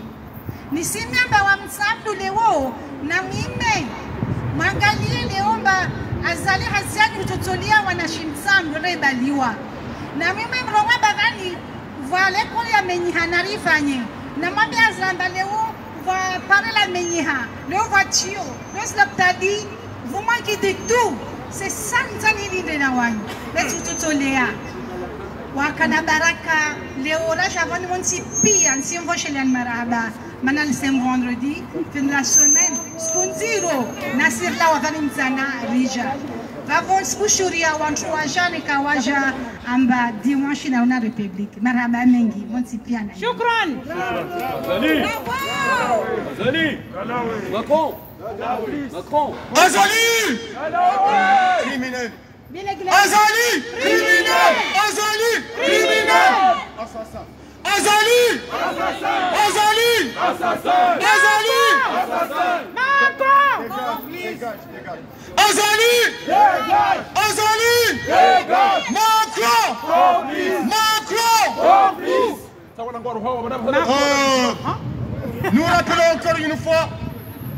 nisimyamba wa mzamdu leo na mime mangalie leomba azali haziani utotolia wanashimzamdu rebaliwa na mime mrongwa bagani vale kwa ya menyiha narifanye na mabe azamba leo va parler la menyiha leo va chio leo slaptadi vous manquez de tout c'est ça nzani linde na wanyu letu utotolia wakana baraka leo la javani monsi pia nsimvo shelian maraba mana le vendredi fin de la semaine skundiro nasir la wavani mzana rija vavon skushuria wantu wajane kawaja amba dimanche na una republique maraba mengi monsi pia na shukran Azali Macron Azali criminel Azali criminel Azali criminel Azali Azali Azali Azali Azali Macron nous rappelons encore une fois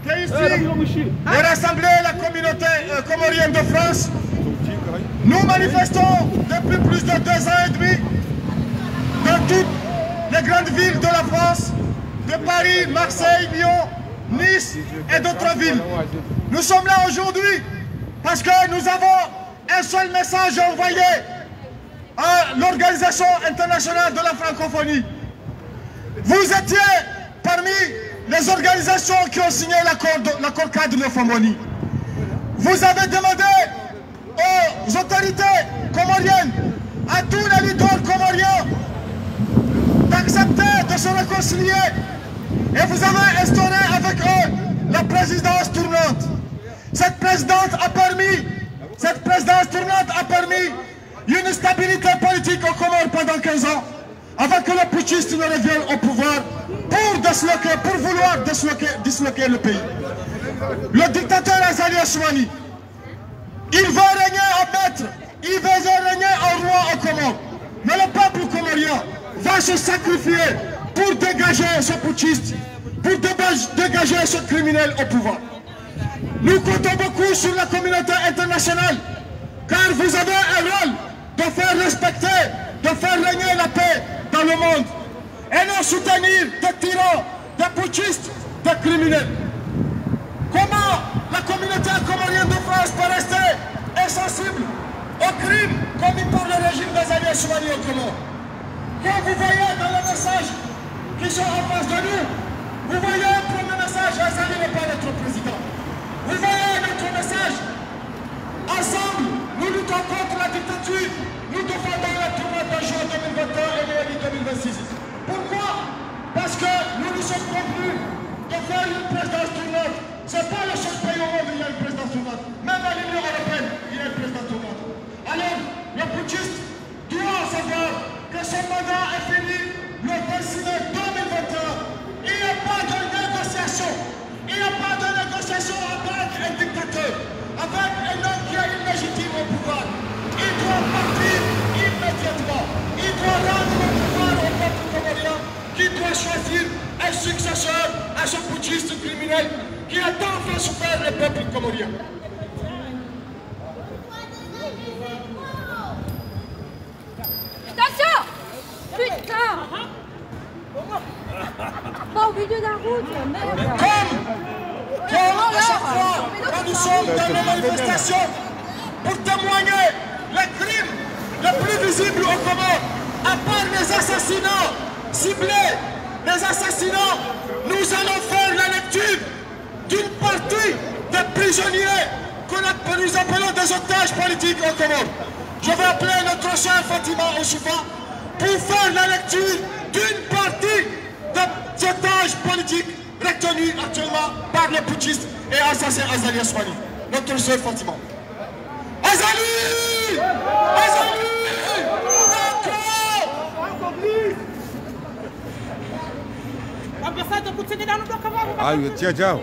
qu'ici est rassemblée la communauté comorienne de France. Nous manifestons depuis plus de 2 ans et demi dans toutes les grandes villes de la France, de Paris, Marseille, Lyon, Nice et d'autres villes. Nous sommes là aujourd'hui parce que nous avons un seul message à envoyer à l'Organisation internationale de la francophonie. Vous étiez parmi les organisations qui ont signé l'accord cadre de l'Ophomonie. Vous avez demandé aux autorités comoriennes, à tous les leaders comoriens, d'accepter de se réconcilier. Et vous avez instauré avec eux la présidence tournante. Cette présidence tournante a permis une stabilité politique au Comores pendant 15 ans, avant que les putschistes ne reviennent au pouvoir pour vouloir disloquer le pays. Le dictateur Azali Assoumani, il veut régner en maître, il veut régner en roi au Comores. Mais le peuple comorien va se sacrifier pour dégager ce putschiste, pour dégager ce criminel au pouvoir. Nous comptons beaucoup sur la communauté internationale, car vous avez un rôle de faire respecter, de faire régner la paix dans le monde, et non soutenir des tyrans, des putschistes, des criminels. Comment la communauté comorienne de France peut rester insensible aux crimes commis par le régime d'Azali Assoumani au Comores? Quand vous voyez dans les messages qui sont en face de nous, vous voyez un premier message, Azali n'est pas notre président. Vous voyez notre message. Ensemble, nous luttons contre la dictature. Nous défendons la tournée de juin 2021 et l'élu 2026. Pourquoi? Parce que nous nous sommes convenus de faire une présidence tournante. Ce n'est pas le seul pays au monde où il y a une présidence tournante. Même à l'Union européenne, il y a une présidence tournante. Alors, le putschiste doit savoir que son mandat est fini le 26 mai 2021. Il n'y a pas de négociation. Il n'y a pas de négociation avec un dictateur, avec un homme qui est illégitime au pouvoir. Il doit partir immédiatement. Il doit rendre le pouvoir au peuple comorien qui doit choisir un successeur à ce putschiste criminel qui a tant fait souffrir le peuple comorien. Attention! Putain! Pas au milieu de la route, merde! Comme à chaque fois, quand nous sommes dans les manifestations pour témoigner les crimes les plus visibles aux Comores, à part les assassinats ciblés, les assassinats, nous allons faire la lecture d'une partie des prisonniers que nous appelons des otages politiques aux Comores. Je vais appeler notre chère Fatima Ousoufa pour faire la lecture d'une partie des otages politiques retenus actuellement par les putschistes et assassins Azali Asmani. Notre chère Fatima. Azali! Azali! Ayo, tiens, ciao.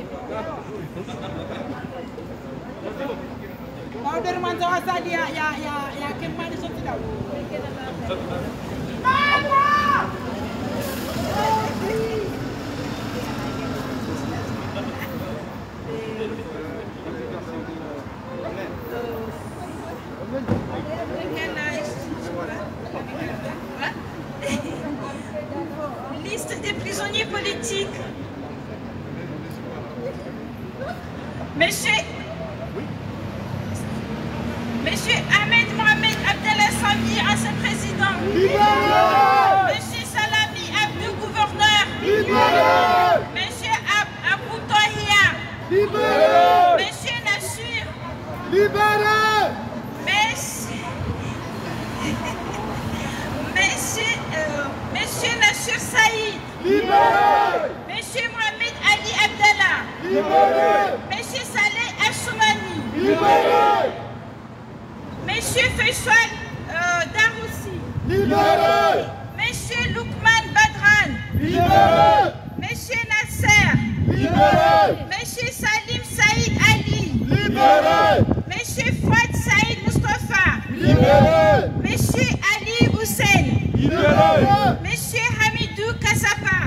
Liste des prisonniers politiques. Monsieur Ahmed Mohamed Abdallah Samir, ancien président. Monsieur Salami Abdou, gouverneur. Monsieur Abou Tahia. Monsieur Nassir. Monsieur Nassir Saïd. Monsieur Mohamed Ali Abdallah. Monsieur Saleh Assoumani. Monsieur Faisal Daroussi. Monsieur Loukman Badran. Monsieur Nasser. Monsieur Salim Saïd Ali. Monsieur Fouad Saïd Mustafa. Monsieur Ali Hussein. Monsieur Hamidou Kassapa.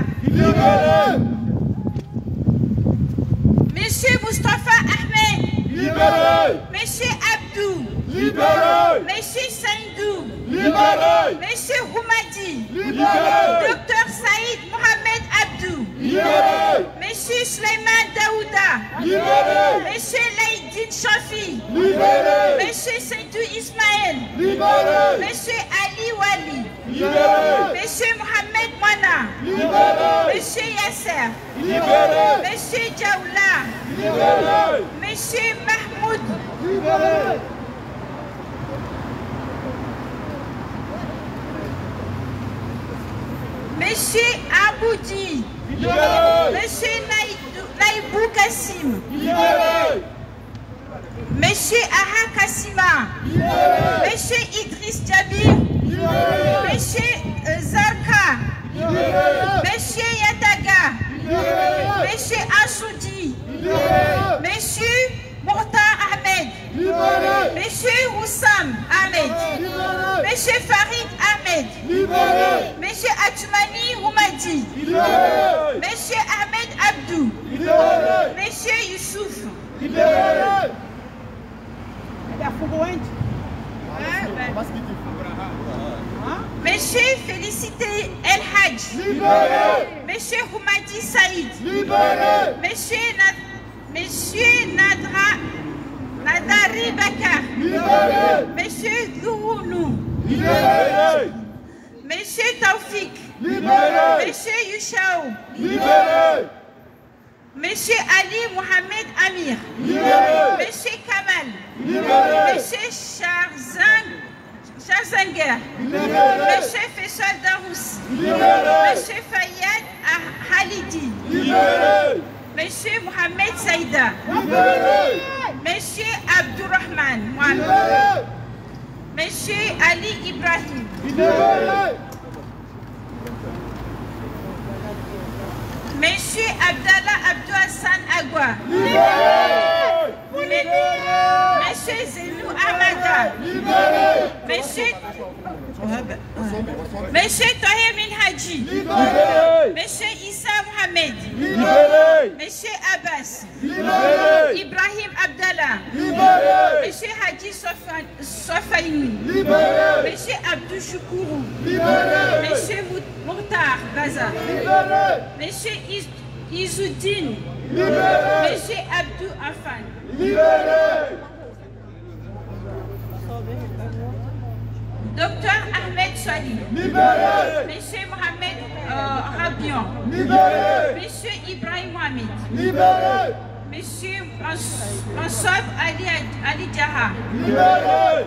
Monsieur Mustafa Ahmed. Monsieur Abdou. Monsieur Saïdou. Monsieur Roumadi. Docteur Saïd Mohamed Abdou. Monsieur Suleiman Daouda. Monsieur Laïdine Shafi. Monsieur Seydou Ismaël. Monsieur Ali Wali. Monsieur Mohamed Mana. Monsieur Yasser. Monsieur Djaoula. Monsieur Mahmoud. Monsieur Aboudi. Monsieur Naïbou Kassim. Monsieur Aha Kassima. Monsieur Idriss Djabir. Monsieur Zarka. Monsieur Yataga. Monsieur Assoudi. Monsieur Mourtar Ahmed. Monsieur Oussam Ahmed. Monsieur Farid Ahmed. Monsieur Atoumani Roumadi. Monsieur Ahmed Abdou. Monsieur Youssouf. Monsieur Félicité El Hadj. Monsieur Roumadi Saïd. Monsieur Nadari Bakar. Monsieur Gourounou. Monsieur Taoufik. Monsieur Yushao. Monsieur Ali Mohamed Amir. Monsieur Kamal. Monsieur Charzanger. Monsieur Faisal Darous. Monsieur Fayad Halidi. Monsieur Mohamed Saïda. Monsieur Abdourahman Mohamed. Monsieur Ali Ibrahim. Monsieur Abdallah Abdou Hassan Agua. Monsieur Zenou Amada. Monsieur Tohe Minhaji. Monsieur Issa Mohamed. Libéré. Monsieur Abbas. Libéré. Ibrahim Abdallah. Libéré. Monsieur Hadji Sofaini. Libéré. Monsieur Abdou Choukourou. Libéré. Monsieur Mourtar Baza. Libéré. Monsieur Izoudine. Libéré. Monsieur Abdou Afan. Libéré. Docteur Ahmed Sali. Libéré. Monsieur Mohamed Rabion. Libéré. Monsieur Ibrahim Mohamed. Libéré. Monsieur Mansob Ali Djaha. Libéré.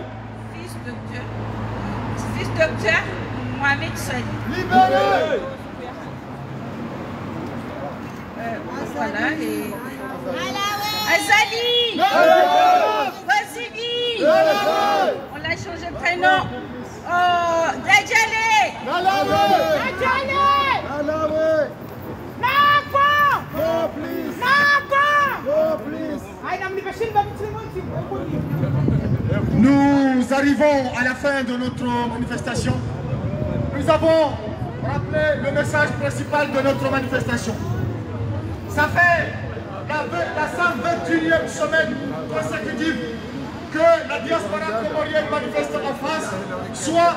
Fils docteur Mohamed Sali. Libéré. Voilà et... Azali. Wazili. On l'a changé de prénom. Dajale. Dajale. Nous arrivons à la fin de notre manifestation. Nous avons rappelé le message principal de notre manifestation. Ça fait la 121e semaine consécutive que la diaspora comorienne manifeste en France, soit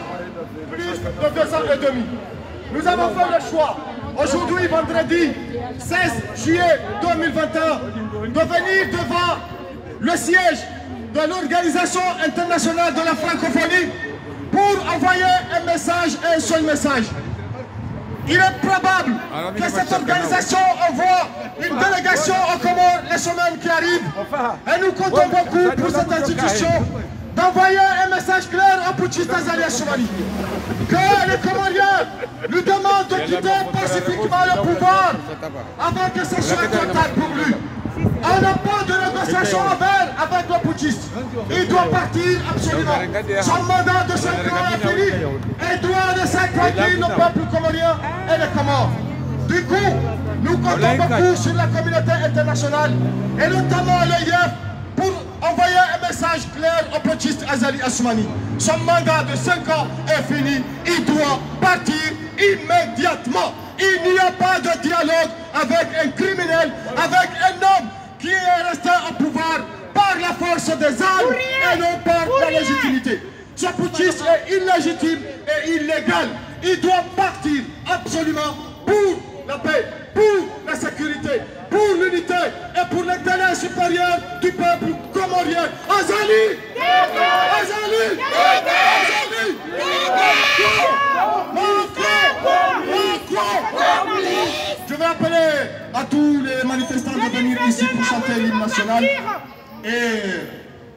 plus de 2 ans et demi. Nous avons fait le choix, aujourd'hui, vendredi 16 juillet 2021, de venir devant le siège de l'Organisation internationale de la francophonie pour envoyer un message et un seul message. Il est probable que cette organisation envoie une délégation aux Comores les semaines qui arrivent. Et nous comptons beaucoup pour cette institution d'envoyer un message clair au putschiste Azali Assoumani. Que les Comoriens nous demandent de quitter pacifiquement le pouvoir avant que ce soit trop tard pour lui. On n'a pas de négociation avec le putschiste. Il doit partir absolument. Son mandat de 5 ans est fini. Et doit laisser tranquille le peuple comorien et les Comores. Du coup, nous comptons beaucoup sur la communauté internationale et notamment l'EIF pour envoyer un message clair au putschiste Azali Assoumani. Son mandat de 5 ans est fini. Il doit partir immédiatement. Il n'y a pas de dialogue avec un criminel, avec un homme qui est resté au pouvoir par la force des armes et non par la légitimité. Ce putschiste est illégitime et illégal. Il doit partir absolument pour la paix, pour la sécurité, pour l'unité et pour l'intérêt supérieur du peuple comorien. Azali! Azali! Azali! Je vais appeler à tous les manifestants de venir ici pour chanter l'hymne national. Et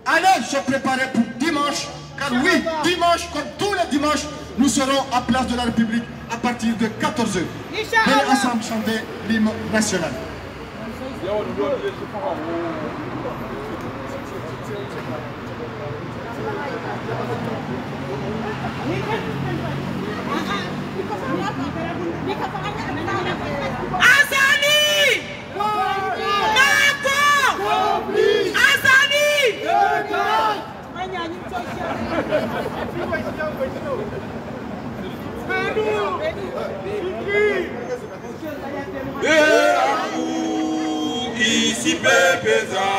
allez se préparer pour dimanche, car oui, dimanche, comme tous les dimanches, nous serons à Place de la République à partir de 14 h. Venez ensemble chanter l'hymne national. Azali! Marco! Azali! Ici pepeza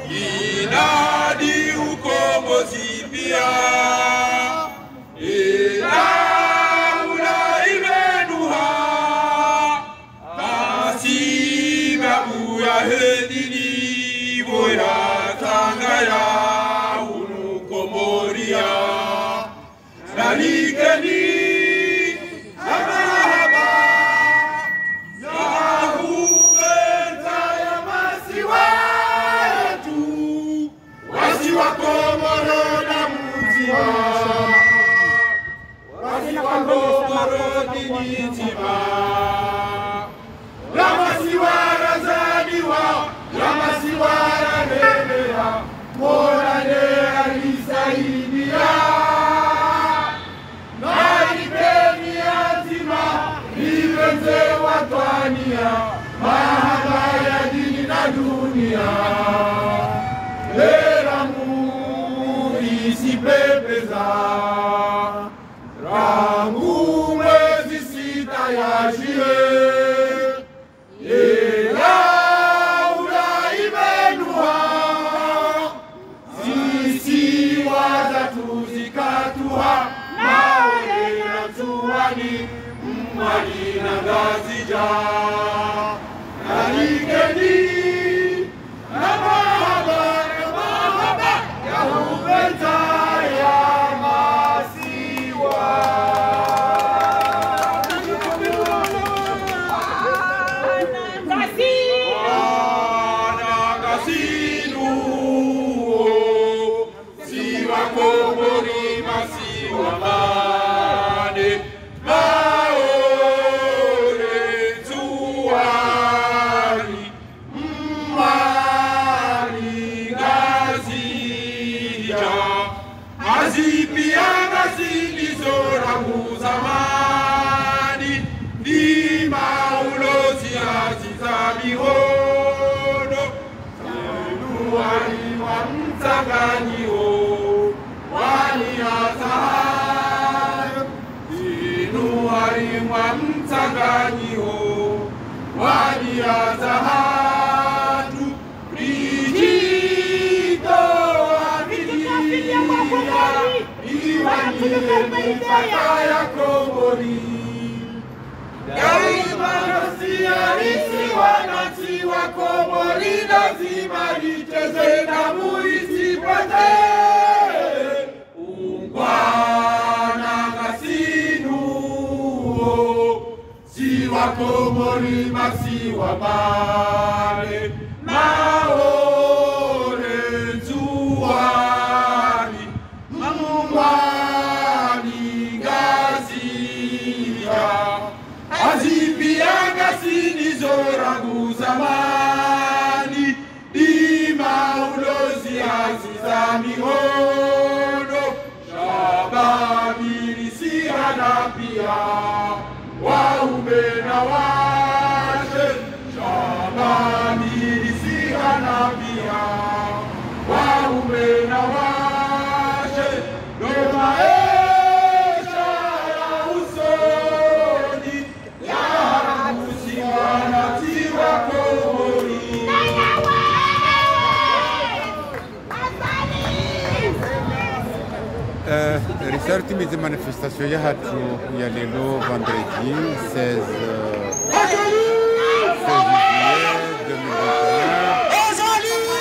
inadi ukombo sipia ila ula imenuha basi babuya hedini boya tangaya unukomoria nalikeni Ramasiwara zadiwa, Ramasiwara nenea, Morane alisaidia. Naipeni yatima, nipenze watwania, mahaba ya dini na dunia. Eramu isipepeza, Rangu mwezi sita ya shie. katua mawe na tuani mwali na gazija nalikeni na mahaba ya upenda ya masiwa Azipianga zilizora muzamani ni maulozi aziza mihono Zenuari wa mtanganyiro wani atahayo Zenuari wa mtanganyiro wani atahadu Brigito Iwaniye Komori Daima nasiarisi wananchi wa Komori lazima licheze damu isipate ungwana ngasinu siwa Komori masiwa mane maore zuwani Mwani gazia Azipianga sinizora guzamani Dima ulozi aziza mihono Shababiri sihana pia Waume na wake Shababiri sihana pia Waume na wake Risalti mizi manifestation ya hatu ya lelo vendredi 16 juillet 2021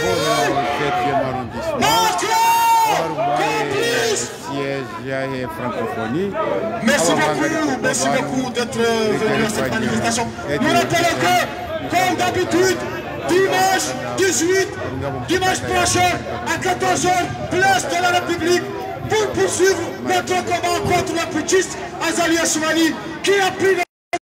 pour le 7e arrondissement siège et francophonie. Merci beaucoup d'être venu à cette manifestation. Nous rappelons que, comme d'habitude, dimanche prochain à 14h, place de la République, pour poursuivre notre combat contre la putschiste Azali Assoumani qui a pris